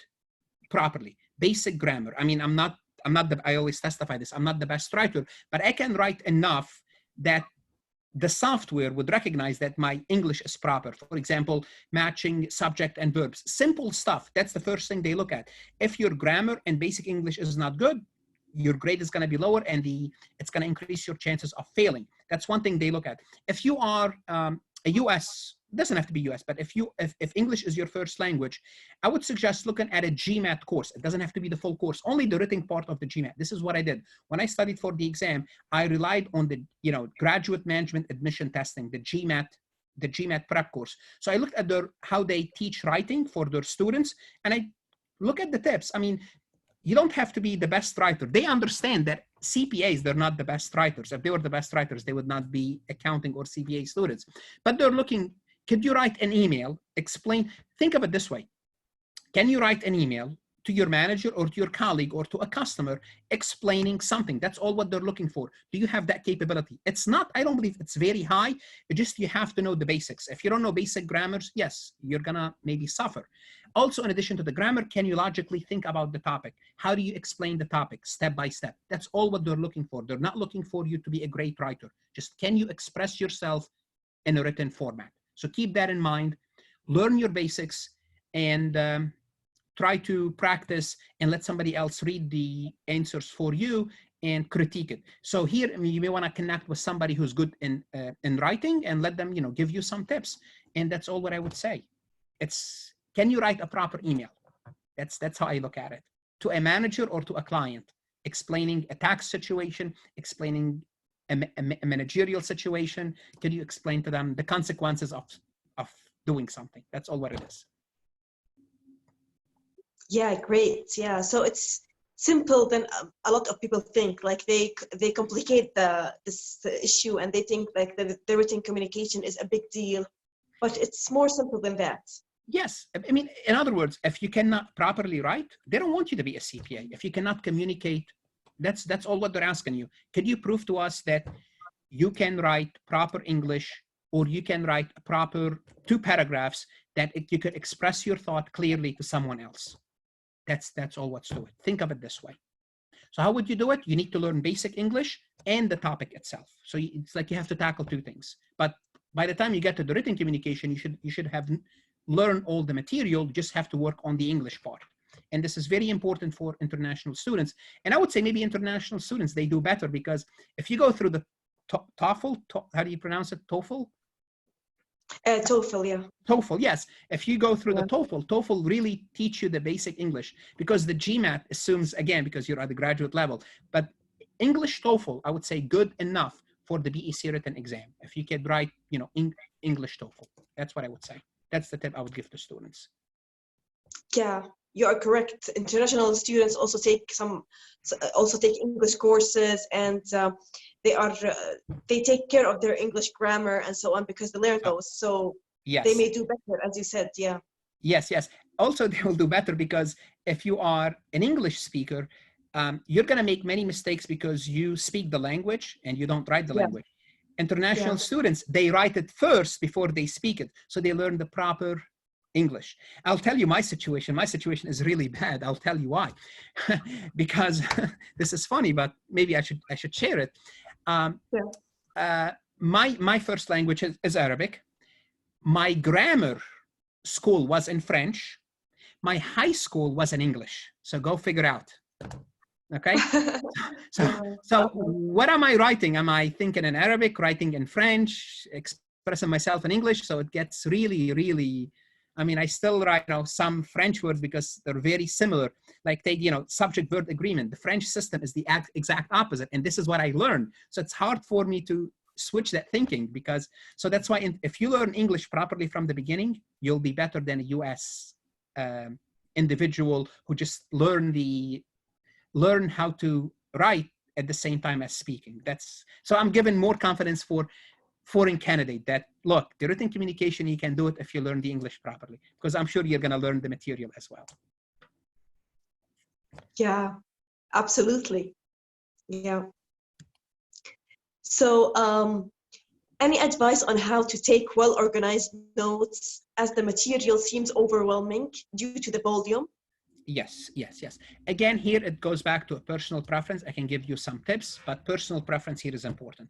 properly, basic grammar. I mean, I always testify this, I'm not the best writer, but I can write enough that the software would recognize that my English is proper. For example, matching subject and verbs, simple stuff. That's the first thing they look at. If your grammar and basic English is not good, your grade is going to be lower, and it's going to increase your chances of failing. That's one thing they look at. If you are a US, doesn't have to be US, but if English is your first language, I would suggest looking at a GMAT course. It doesn't have to be the full course, only the written part of the GMAT. This is what I did. When I studied for the exam, I relied on the graduate management admission testing, the GMAT prep course. So I looked at how they teach writing for their students, and I look at the tips. I mean, you don't have to be the best writer. They understand that CPAs, they're not the best writers. If they were the best writers, they would not be accounting or CPA students. But they're looking, could you write an email, explain, think of it this way. Can you write an email to your manager or to your colleague or to a customer explaining something? That's all what they're looking for. Do you have that capability? It's not, I don't believe it's very high. It just, you have to know the basics. If you don't know basic grammars, yes, you're gonna maybe suffer. Also, in addition to the grammar, can you logically think about the topic? How do you explain the topic step by step? That's all what they're looking for. They're not looking for you to be a great writer. Just, can you express yourself in a written format? So keep that in mind, learn your basics, and try to practice and let somebody else read the answers for you and critique it. So here, I mean, you may want to connect with somebody who's good in writing and let them, give you some tips. And that's all what I would say. It's, can you write a proper email? That's how I look at it. To a manager or to a client, explaining a tax situation, explaining a managerial situation. Can you explain to them the consequences of doing something? That's all what it is. Yeah, great. Yeah, so it's simple than a lot of people think. Like they complicate this issue, and they think like the written communication is a big deal, but it's more simple than that. Yes, I mean, in other words, if you cannot properly write, they don't want you to be a CPA. If you cannot communicate, that's all what they're asking you. Can you prove to us that you can write proper English, or you can write proper 2 paragraphs that you could express your thought clearly to someone else? That's all what's to it. Think of it this way. So how would you do it? You need to learn basic English and the topic itself. So it's like you have to tackle 2 things. But by the time you get to the written communication, you should have learned all the material. You just have to work on the English part. And this is very important for international students. And I would say maybe international students, they do better, because if you go through the TOEFL, how do you pronounce it? TOEFL? TOEFL, yeah. TOEFL, yes. If you go through the TOEFL really teach you the basic English, because the GMAT assumes, again, because you're at the graduate level, but English TOEFL, I would say good enough for the BEC written exam. If you could write, English TOEFL, that's what I would say. That's the tip I would give to students. Yeah, you are correct. International students also take English courses, and they take care of their English grammar and so on, because they learn those. So yes, they may do better, as you said. Yeah. Yes. Also, they will do better because if you are an English speaker, you're going to make many mistakes because you speak the language and you don't write the language. International students, they write it first before they speak it. So they learn the proper English. I'll tell you my situation. My situation is really bad. I'll tell you why. Because this is funny, but maybe I should share it. My first language is Arabic. My grammar school was in French. My high school was in English. So go figure out. Okay. So what am I writing? Am I thinking in Arabic, writing in French, expressing myself in English? So it gets really, I mean, I still write some French words because they're very similar. Like take, subject-verb agreement. The French system is the exact opposite. And this is what I learned. So it's hard for me to switch that thinking, because, so that's why if you learn English properly from the beginning, you'll be better than a US individual who just learn how to write at the same time as speaking. So I'm giving more confidence for foreign candidate that, look, the written communication, you can do it if you learn the English properly, because I'm sure you're going to learn the material as well. Yeah, absolutely. Yeah. So any advice on how to take well-organized notes as the material seems overwhelming due to the volume? Yes. Again, here it goes back to a personal preference. I can give you some tips, but personal preference here is important.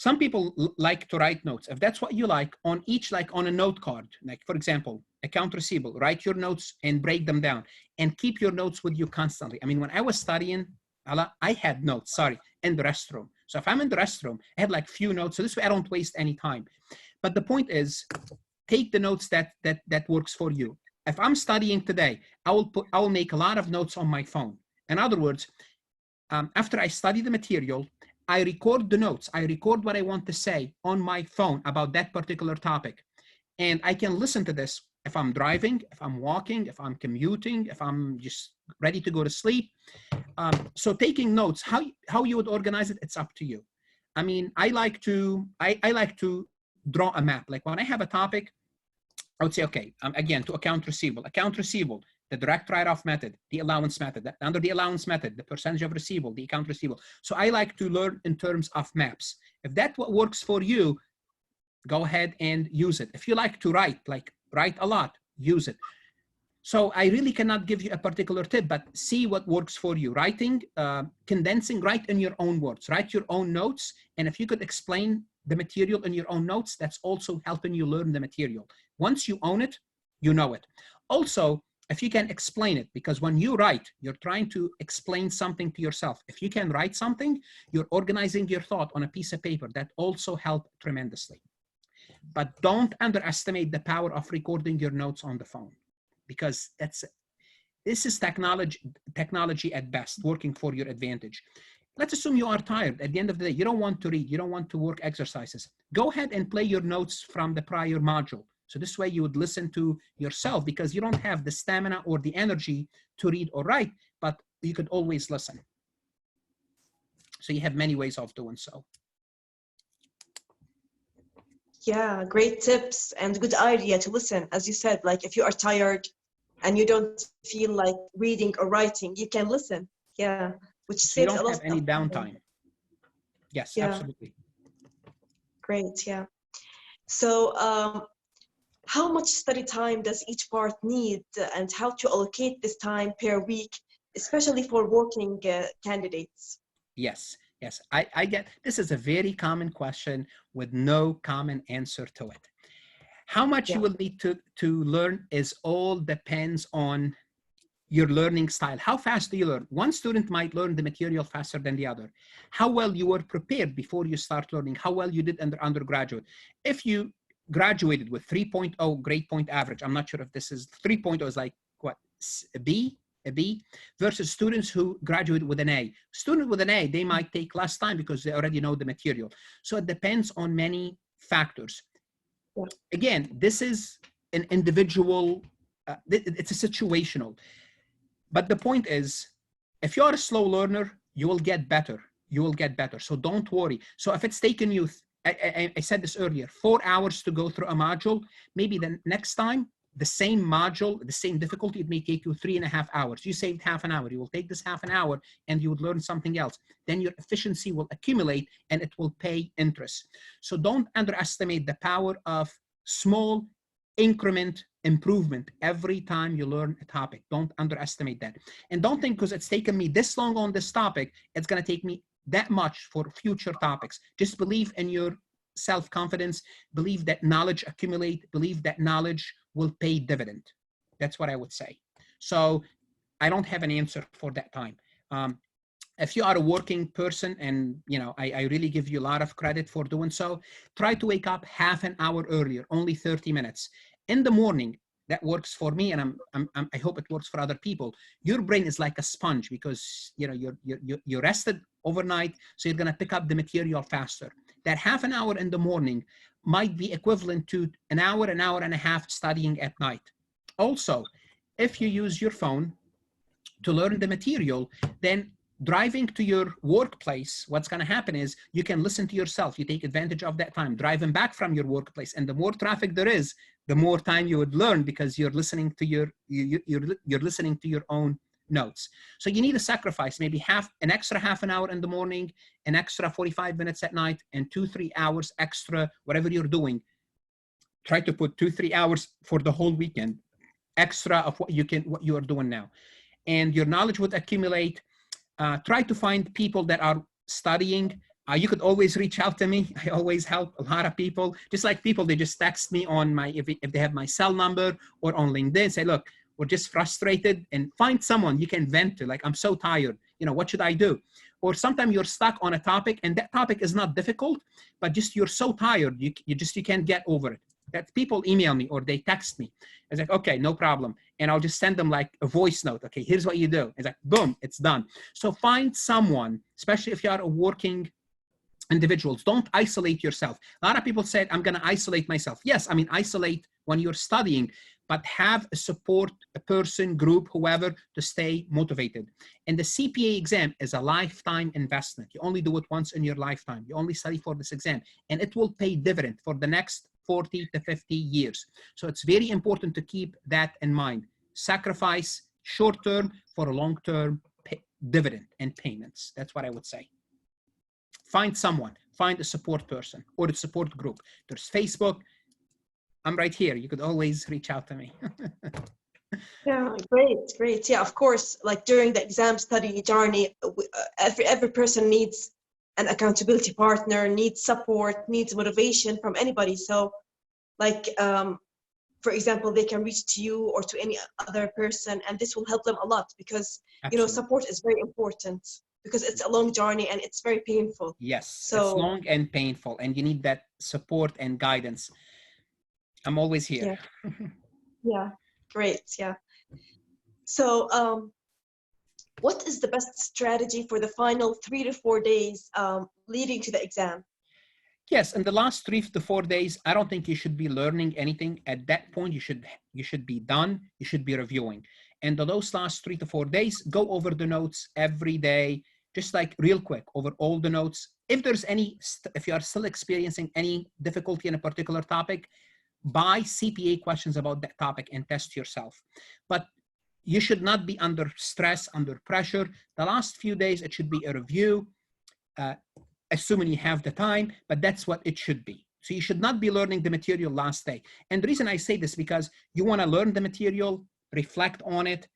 some people like to write notes. If that's what you like, on each, like on a note card, like for example, account receivable, write your notes and break them down and keep your notes with you constantly. I mean, when I was studying, I had notes, sorry, in the restroom. So if I'm in the restroom, I had like few notes. So this way I don't waste any time. But the point is, take the notes that works for you. If I'm studying today, I will make a lot of notes on my phone. In other words, after I study the material, I record the notes. I record what I want to say on my phone about that particular topic. And I can listen to this if I'm driving, if I'm walking, if I'm commuting, if I'm just ready to go to sleep. So taking notes, how you would organize it, it's up to you. I mean, I like to draw a map. Like when I have a topic, I would say, okay, again, to account receivable, the direct write-off method, the allowance method, under the allowance method, the percentage of receivable, the account receivable. So I like to learn in terms of maps. If that's what works for you, go ahead and use it. If you like to write a lot, use it. So I really cannot give you a particular tip, but see what works for you. Writing, condensing, write in your own words, write your own notes. And if you could explain the material in your own notes, that's also helping you learn the material. Once you own it, you know it. Also, if you can explain it, because when you write, you're trying to explain something to yourself. If you can write something, you're organizing your thought on a piece of paper. That also helps tremendously. But don't underestimate the power of recording your notes on the phone, because this is technology at best, working for your advantage. Let's assume you are tired at the end of the day. You don't want to read. You don't want to work exercises. Go ahead and play your notes from the prior module. So this way you would listen to yourself, because you don't have the stamina or the energy to read or write, but you could always listen. So you have many ways of doing so. Yeah, great tips and good idea to listen. As you said, like if you are tired and you don't feel like reading or writing, you can listen. Yeah, which So you saves a don't lot have any of time. downtime. Yes, Yeah. absolutely. Great, yeah. So how much study time does each part need, and how to allocate this time per week, especially for working candidates? Yes, yes. I get, this is a very common question with no common answer to it. How much Yeah. you will need to learn is all depends on your learning style. How fast do you learn? One student might learn the material faster than the other. How well you were prepared before you start learning, how well you did undergraduate. If you graduated with 3.0 grade point average, I'm not sure if this is 3.0 is like what, a B versus students who graduate with an A. Student with an A, they might take less time because they already know the material. So it depends on many factors. Yeah. Again, this is an individual, it's a situational. But the point is, if you're a slow learner, you will get better. You will get better. So don't worry. So if it's taken you, I said this earlier, 4 hours to go through a module, maybe the next time, the same module, the same difficulty, it may take you 3.5 hours. You saved half an hour. You will take this half an hour and you would learn something else. Then your efficiency will accumulate and it will pay interest. So don't underestimate the power of small increment improvement every time you learn a topic. Don't underestimate that. And don't think because it's taken me this long on this topic, it's going to take me that much for future topics. Just believe in your self-confidence, believe that knowledge accumulate, believe that knowledge will pay dividend. That's what I would say. So I don't have an answer for that time. If you are a working person, and you know, I really give you a lot of credit for doing so, try to wake up half an hour earlier, only 30 minutes. In the morning, that works for me, and I hope it works for other people. Your brain is like a sponge because you know you're rested overnight, so you're gonna pick up the material faster. That half an hour in the morning might be equivalent to an hour and a half studying at night. Also, if you use your phone to learn the material, then driving to your workplace, what's going to happen is you can listen to yourself. You take advantage of that time. Driving back from your workplace, and the more traffic there is, the more time you would learn because you're listening to you're listening to your own notes. So you need to sacrifice maybe an extra half an hour in the morning, an extra 45 minutes at night, and 2-3 hours extra, whatever you're doing. Try to put 2-3 hours for the whole weekend extra of what you are doing now, and your knowledge would accumulate. Try to find people that are studying You could always reach out to me. I always help a lot of people. Just like people, they just text me on my, if they have my cell number or on LinkedIn, say, look, we're just frustrated, and find someone you can vent to. Like, I'm so tired. You know, what should I do? Or sometimes you're stuck on a topic and that topic is not difficult, but just you're so tired, you can't get over it. That people email me or they text me. It's like, okay, no problem. And I'll just send them like a voice note. Okay, here's what you do. It's like, boom, it's done. So find someone, especially if you are a working individuals. Don't isolate yourself. A lot of people said, I'm going to isolate myself. Yes, I mean, isolate when you're studying, but have a support, a person, group, whoever, to stay motivated. And the CPA exam is a lifetime investment. You only do it once in your lifetime. You only study for this exam, and it will pay dividend for the next 40 to 50 years. So it's very important to keep that in mind. Sacrifice short-term for a long-term dividend and payments. That's what I would say. Find someone, find a support person or a support group. There's Facebook. I'm right here. You could always reach out to me. Yeah, great. Yeah, of course, like during the exam study journey, every person needs an accountability partner, needs support, needs motivation from anybody. So like, for example, they can reach to you or to any other person, and this will help them a lot because, you know, Absolutely. support is very important because it's a long journey and it's very painful. Yes, So it's long and painful, and you need that support and guidance. I'm always here. yeah, great. Yeah. So, what is the best strategy for the final 3 to 4 days leading to the exam? Yes, in the last 3 to 4 days, I don't think you should be learning anything. At that point, you should be done. You should be reviewing. And those last 3 to 4 days, go over the notes every day, just like real quick over all the notes. If there's if you are still experiencing any difficulty in a particular topic, buy CPA questions about that topic and test yourself. But you should not be under stress, under pressure. The last few days, it should be a review. Assuming you have the time, but that's what it should be. So you should not be learning the material last day. And the reason I say this, because you want to learn the material, reflect on it,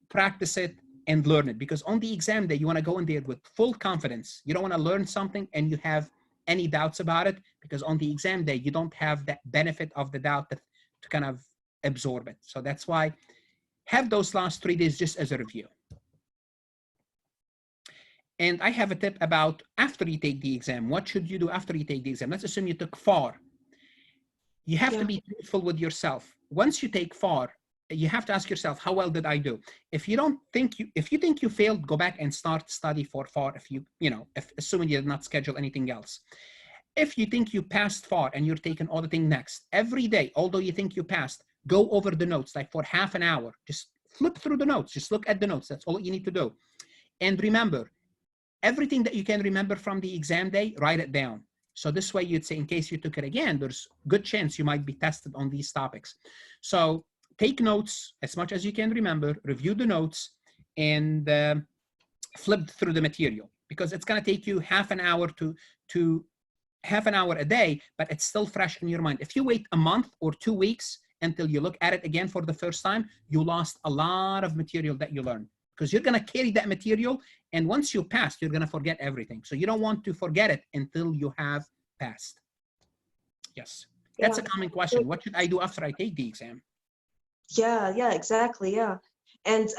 practice it, and learn it. Because on the exam day, you want to go in there with full confidence. You don't want to learn something and you have any doubts about it, because on the exam day, you don't have that benefit of the doubt to kind of absorb it. So that's why have those last 3 days just as a review. And I have a tip about after you take the exam. What should you do after you take the exam? Let's assume you took FAR. You have to be truthful with yourself. Once you take FAR, you have to ask yourself, how well did I do? If you think you failed, go back and start study for FAR. Assuming you did not schedule anything else. If you think you passed FAR and you're taking auditing next, every day, although you think you passed, go over the notes like for half an hour. Just flip through the notes. Just look at the notes. That's all you need to do. And remember, everything that you can remember from the exam day, write it down. So this way you'd say, in case you took it again, there's good chance you might be tested on these topics. So take notes as much as you can remember, review the notes, and flip through the material, because it's going to take you half an hour to half an hour a day, but it's still fresh in your mind. If you wait a month or 2 weeks until you look at it again for the first time, you lost a lot of material that you learned, because you're going to carry that material. And once you pass, you're going to forget everything. So you don't want to forget it until you have passed. Yes. That's a common question. What should I do after I take the exam? Yeah, exactly. Yeah. And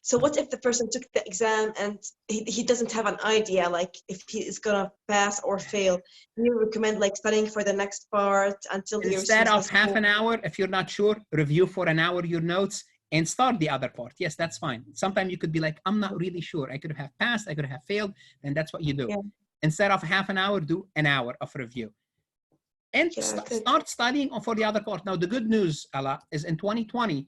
so what if the person took the exam and he doesn't have an idea, like if he is going to pass or fail? Do you recommend like studying for the next part until he Instead receives of the half score? an hour, if you're not sure, review for an hour your notes and start the other part. Yes, that's fine. Sometimes you could be like, I'm not really sure. I could have passed, I could have failed. Then that's what you do. Yeah. Instead of half an hour, do an hour of review. And start studying for the other part. Now, the good news, Ala, is in 2020,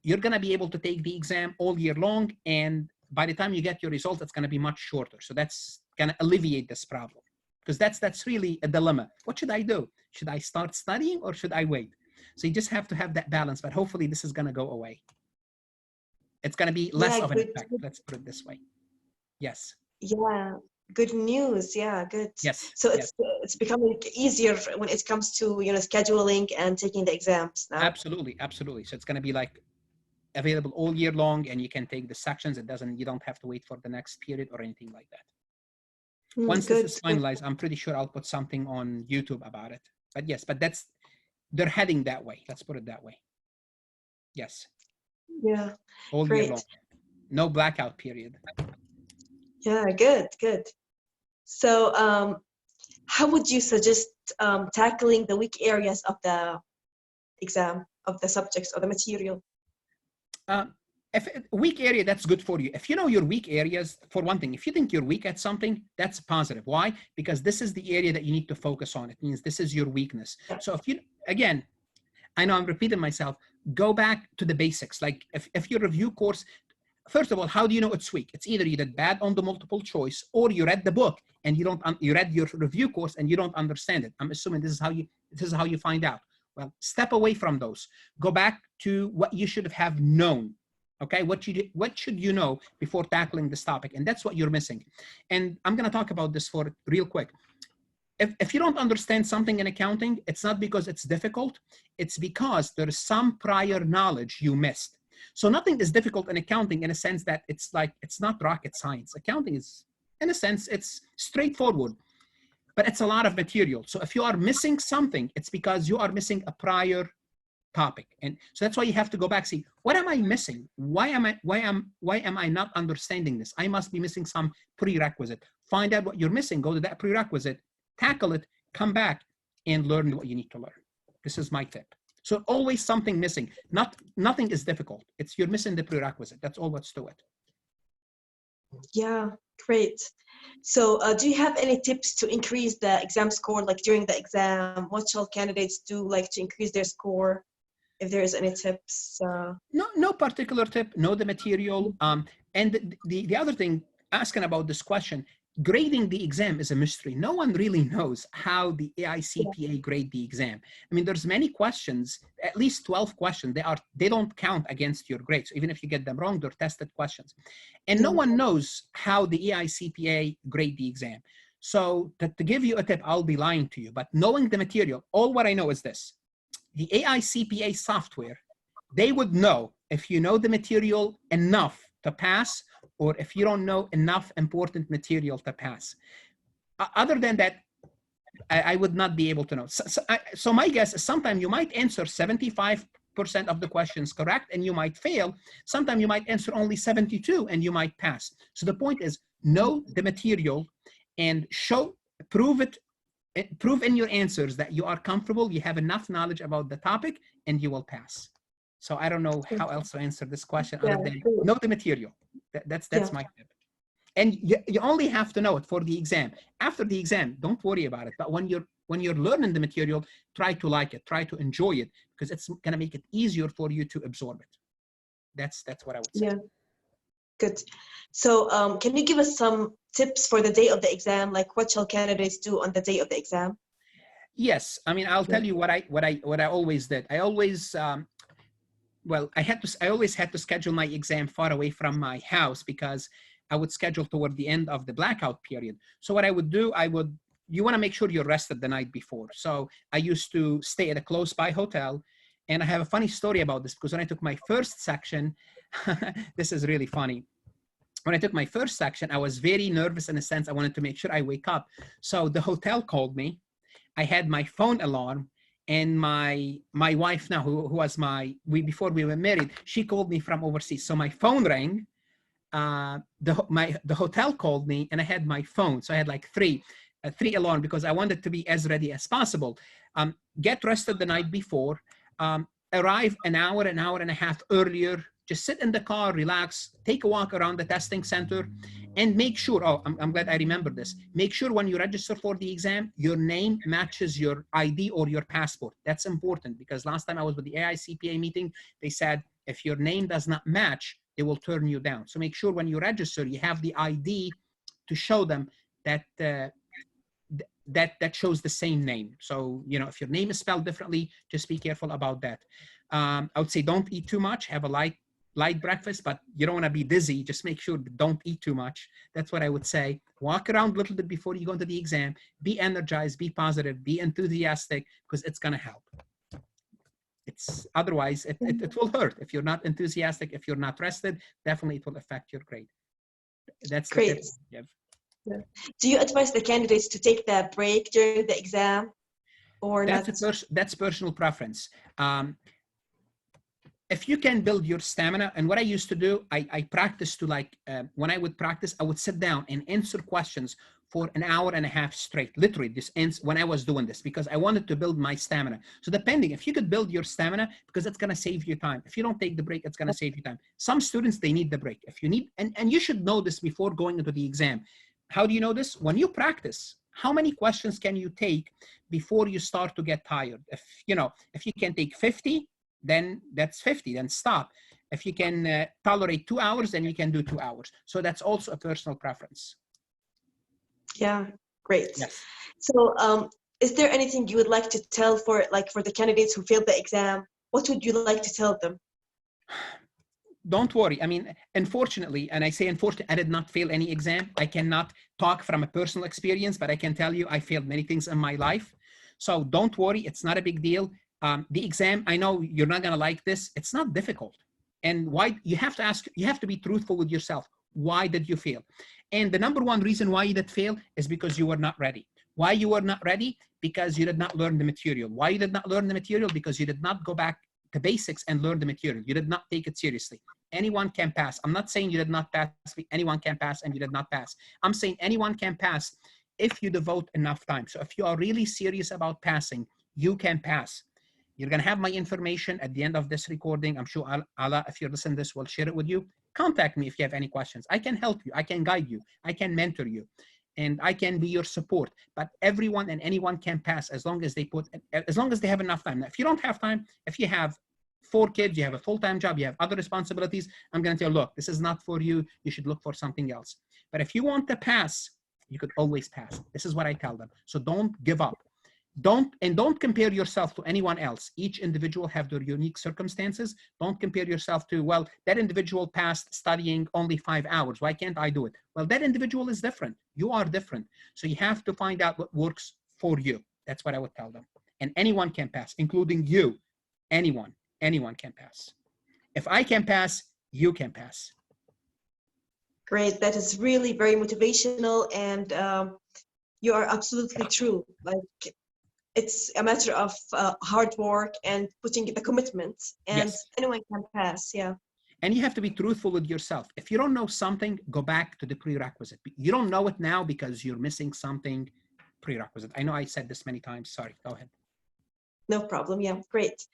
you're going to be able to take the exam all year long. And by the time you get your result, it's going to be much shorter. So that's going to alleviate this problem, because that's really a dilemma. What should I do? Should I start studying or should I wait? So you just have to have that balance, but hopefully this is going to go away. It's going to be less of an effect. Let's put it this way. Yes. Yeah. Good news. Yeah, good. Yes. So it's becoming easier when it comes to, scheduling and taking the exams now. Absolutely. So it's going to be like available all year long, and you can take the sections. You don't have to wait for the next period or anything like that. Once this Good, is good. finalized, I'm pretty sure I'll put something on YouTube about it. But yes, but they're heading that way. Let's put it that way. Yes, Yeah, all year long. great. No blackout period. Yeah, good, good. So, how would you suggest tackling the weak areas of the exam, of the subjects or the material? If weak area, that's good for you. If you know your weak areas, for one thing, if you think you're weak at something, that's positive. Why? Because this is the area that you need to focus on. It means this is your weakness. So if you, again, I know I'm repeating myself, go back to the basics. Like if your review course, first of all, how do you know it's weak? It's either you did bad on the multiple choice or you read the book and you read your review course and you don't understand it. I'm assuming this is how you find out. Well, step away from those. Go back to what you should have known. Okay, what should you know before tackling this topic? And that's what you're missing. And I'm going to talk about this for real quick. If you don't understand something in accounting, it's not because it's difficult. It's because there is some prior knowledge you missed. So nothing is difficult in accounting in a sense that it's not rocket science. Accounting is, in a sense, it's straightforward, but it's a lot of material. So if you are missing something, it's because you are missing a prior topic. And so that's why you have to go back, see, what am I missing? Why am I not understanding this? I must be missing some prerequisite. Find out what you're missing, go to that prerequisite, tackle it, come back and learn what you need to learn. This is my tip. So always something missing. Nothing is difficult. It's you're missing the prerequisite. That's all what's to it. Yeah, great. So do you have any tips to increase the exam score, like during the exam? What shall candidates do, like to increase their score? If there is any tips? No particular tip, know the material. And the other thing, asking about this question, grading the exam is a mystery. No one really knows how the AICPA grade the exam. I mean, there's many questions, at least 12 questions. They don't count against your grades. So even if you get them wrong, they're tested questions. And no one knows how the AICPA grade the exam. So to give you a tip, I'll be lying to you. But knowing the material, all what I know is this. The AICPA software, they would know if you know the material enough to pass or if you don't know enough important material to pass. Other than that, I would not be able to know. So my guess is sometimes you might answer 75% of the questions correct and you might fail. Sometimes you might answer only 72 and you might pass. So the point is know the material and prove in your answers that you are comfortable, you have enough knowledge about the topic, and you will pass. So I don't know how else to answer this question other than know the material. That's my tip. And you only have to know it for the exam. After the exam, don't worry about it. But when you're learning the material, try to like it, try to enjoy it, because it's gonna make it easier for you to absorb it. That's what I would say. Yeah, good. So can you give us some tips for the day of the exam? Like what shall candidates do on the day of the exam? Yes, I mean, I'll tell you what I always did. I always well, I always had to schedule my exam far away from my house because I would schedule toward the end of the blackout period. So what I would do, you want to make sure you're rested the night before. So I used to stay at a close by hotel. And I have a funny story about this because when I took my first section, this is really funny. When I took my first section, I was very nervous in a sense. I wanted to make sure I wake up. So the hotel called me. I had my phone alarm. And my wife now, who was before we were married, she called me from overseas. So my phone rang, the hotel called me, and I had my phone. So I had like three alarms because I wanted to be as ready as possible. Get rested the night before, arrive an hour and a half earlier. Just sit in the car, relax, take a walk around the testing center, and make sure, I'm glad I remember this. Make sure when you register for the exam, your name matches your ID or your passport. That's important because last time I was with the AICPA meeting, they said, if your name does not match, they will turn you down. So make sure when you register, you have the ID to show them that that shows the same name. So, you know, if your name is spelled differently, just be careful about that. I would say don't eat too much, have a light breakfast, but you don't want to be dizzy. Just make sure don't eat too much. That's what I would say. Walk around a little bit before you go into the exam. Be energized, be positive, be enthusiastic, because it's going to help. Otherwise, it will hurt. If you're not enthusiastic, if you're not rested, definitely it will affect your grade. That's the tip I give. Yeah. Do you advise the candidates to take that break during the exam or not? That's personal preference. If you can build your stamina, and what I used to do, I practiced to like, when I would practice, I would sit down and answer questions for an hour and a half straight. Literally, this ends when I was doing this because I wanted to build my stamina. So depending, if you could build your stamina, because it's going to save you time. If you don't take the break, it's going to save you time. Some students, they need the break. If you need, and you should know this before going into the exam. How do you know this? When you practice, how many questions can you take before you start to get tired? If you can take 50, then that's 50, then stop. If you can tolerate 2 hours, then you can do 2 hours. So that's also a personal preference. Yeah, great. Yes. So is there anything you would like to tell for the candidates who failed the exam? What would you like to tell them? Don't worry. I mean, unfortunately, and I say unfortunately, I did not fail any exam. I cannot talk from a personal experience, but I can tell you I failed many things in my life. So don't worry, it's not a big deal. The exam, I know you're not going to like this. It's not difficult. And why you have to ask, you have to be truthful with yourself. Why did you fail? And the number one reason why you did fail is because you were not ready. Why you were not ready? Because you did not learn the material. Why you did not learn the material? Because you did not go back to basics and learn the material. You did not take it seriously. Anyone can pass. I'm not saying you did not pass. Anyone can pass and you did not pass. I'm saying anyone can pass if you devote enough time. So if you are really serious about passing, you can pass. You're going to have my information at the end of this recording. I'm sure Ala, if you're listening to this, will share it with you. Contact me if you have any questions. I can help you. I can guide you. I can mentor you. And I can be your support. But everyone and anyone can pass as long as they have enough time. Now, if you don't have time, if you have 4 kids, you have a full-time job, you have other responsibilities, I'm going to tell you, look, this is not for you. You should look for something else. But if you want to pass, you could always pass. This is what I tell them. So don't give up. Don't compare yourself to anyone else. Each individual have their unique circumstances. Don't compare yourself to, well, that individual passed studying only 5 hours. Why can't I do it? Well, that individual is different. You are different. So you have to find out what works for you. That's what I would tell them. And anyone can pass, including you. Anyone can pass. If I can pass, you can pass. Great. That is really very motivational, and you are absolutely true. Like, it's a matter of hard work and putting the commitment, and Yes. anyone can pass. Yeah. And you have to be truthful with yourself. If you don't know something, go back to the prerequisite. You don't know it now because you're missing something prerequisite. I know I said this many times. Sorry, go ahead. No problem. Yeah, great.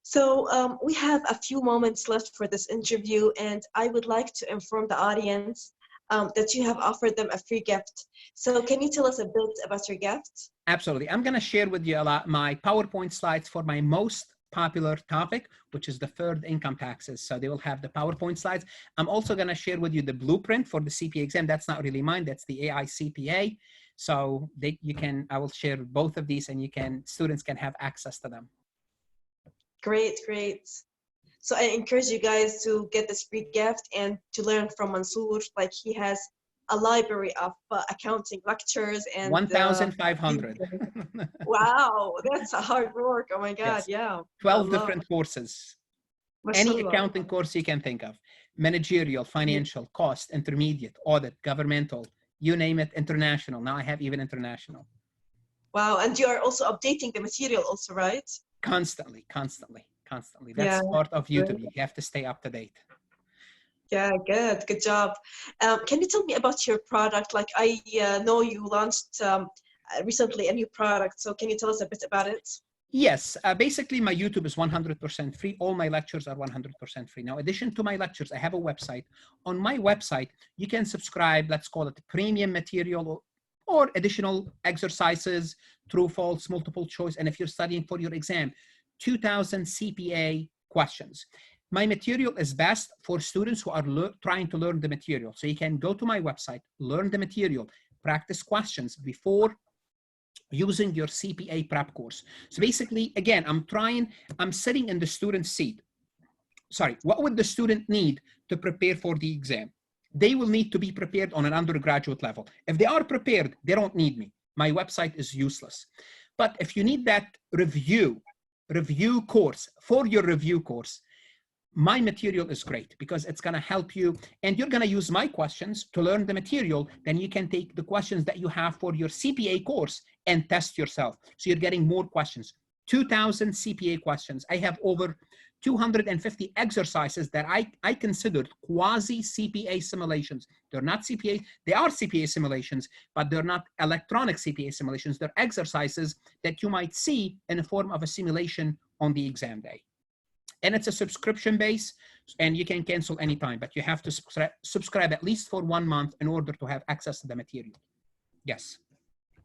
So we have a few moments left for this interview, and I would like to inform the audience that you have offered them a free gift. So can you tell us a bit about your gift? Absolutely. I'm going to share with you my PowerPoint slides for my most popular topic, which is deferred income taxes. So they will have the PowerPoint slides. I'm also going to share with you the blueprint for the CPA exam. That's not really mine. That's the AI CPA. So I will share both of these, and students can have access to them. Great, great. So I encourage you guys to get this free gift and to learn from Mansour. Like, he has a library of accounting lectures and 1,500. Wow, that's a hard work. Oh my God, Yes. yeah. 12 different courses. Any Mashallah. accounting course you can think of. Managerial, financial, cost, intermediate, audit, governmental, you name it, international. Now I have even international. Wow, and you are also updating the material also, right? Constantly. That's part of YouTube. You have to stay up to date. Yeah, good job. Can you tell me about your product? Like, I know you launched recently a new product, so can you tell us a bit about it? Yes, basically my YouTube is 100% free. All my lectures are 100% free. Now, in addition to my lectures, I have a website. On my website, you can subscribe, let's call it premium material or additional exercises, true, false, multiple choice. And if you're studying for your exam, 2,000 CPA questions. My material is best for students who are trying to learn the material. So you can go to my website, learn the material, practice questions before using your CPA prep course. So basically, again, I'm sitting in the student's seat. Sorry, what would the student need to prepare for the exam? They will need to be prepared on an undergraduate level. If they are prepared, they don't need me. My website is useless. But if you need that review course, for your review course, my material is great because it's going to help you, and you're going to use my questions to learn the material. Then you can take the questions that you have for your CPA course and test yourself. So you're getting more questions. 2,000 CPA questions. I have over 250 exercises that I considered quasi CPA simulations. They're not CPA, they are CPA simulations, but they're not electronic CPA simulations. They're exercises that you might see in the form of a simulation on the exam day. And it's a subscription base, and you can cancel anytime, but you have to subscribe at least for 1 month in order to have access to the material. Yes.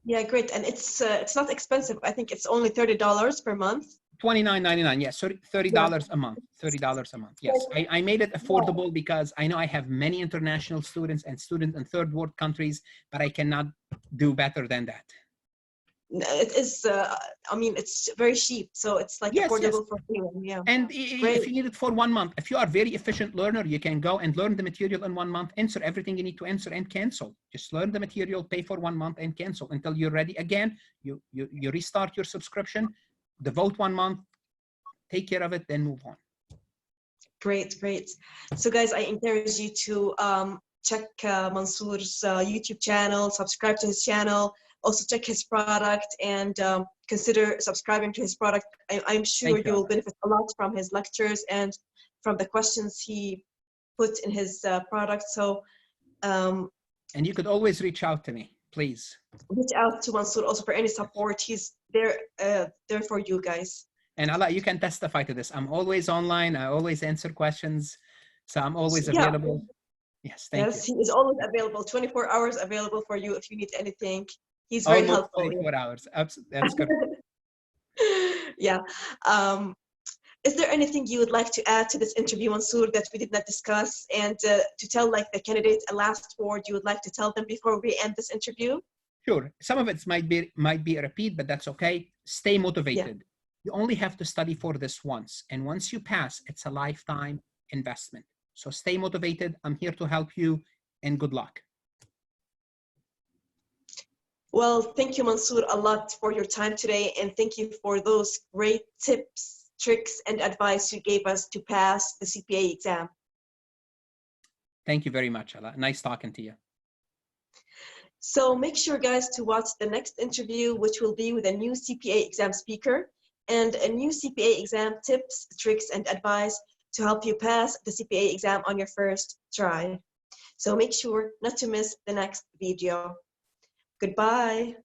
Yeah, great. And it's not expensive. I think it's only $30 per month. $29.99. Yes, so $30 a month. $30 a month. Yes, I made it affordable because I know I have many international students and students in third world countries, but I cannot do better than that. It is, I mean, it's very cheap. So it's like affordable for anyone. Yeah. And if you need it for 1 month, if you are a very efficient learner, you can go and learn the material in 1 month, answer everything you need to answer and cancel. Just learn the material, pay for 1 month and cancel until you're ready again. You restart your subscription, devote 1 month, take care of it, then move on. Great, great. So guys, I encourage you to check Mansour's YouTube channel, subscribe to his channel, also check his product, and consider subscribing to his product. I'm sure you will benefit a lot from his lectures and from the questions he put in his product. So, and you could always reach out to me, please. Reach out to Mansour also for any support. He's there for you guys. And Ala'a, you can testify to this. I'm always online. I always answer questions. So I'm always available. Yes, thank you. He is always available, 24 hours available for you if you need anything. He's very helpful. 24 hours. That's good. Yeah. Is there anything you would like to add to this interview, Mansour, that we did not discuss, and to tell like the candidates a last word you would like to tell them before we end this interview? Sure. Some of it might be a repeat, but that's okay. Stay motivated. You only have to study for this once, and once you pass, it's a lifetime investment. So stay motivated. I'm here to help you, and good luck. Well, thank you, Mansour, a lot for your time today, and thank you for those great tips, tricks, and advice you gave us to pass the CPA exam. Thank you very much, Ala'a. Nice talking to you. So make sure, guys, to watch the next interview, which will be with a new CPA exam speaker and a new CPA exam tips, tricks, and advice to help you pass the CPA exam on your first try. So make sure not to miss the next video. Goodbye.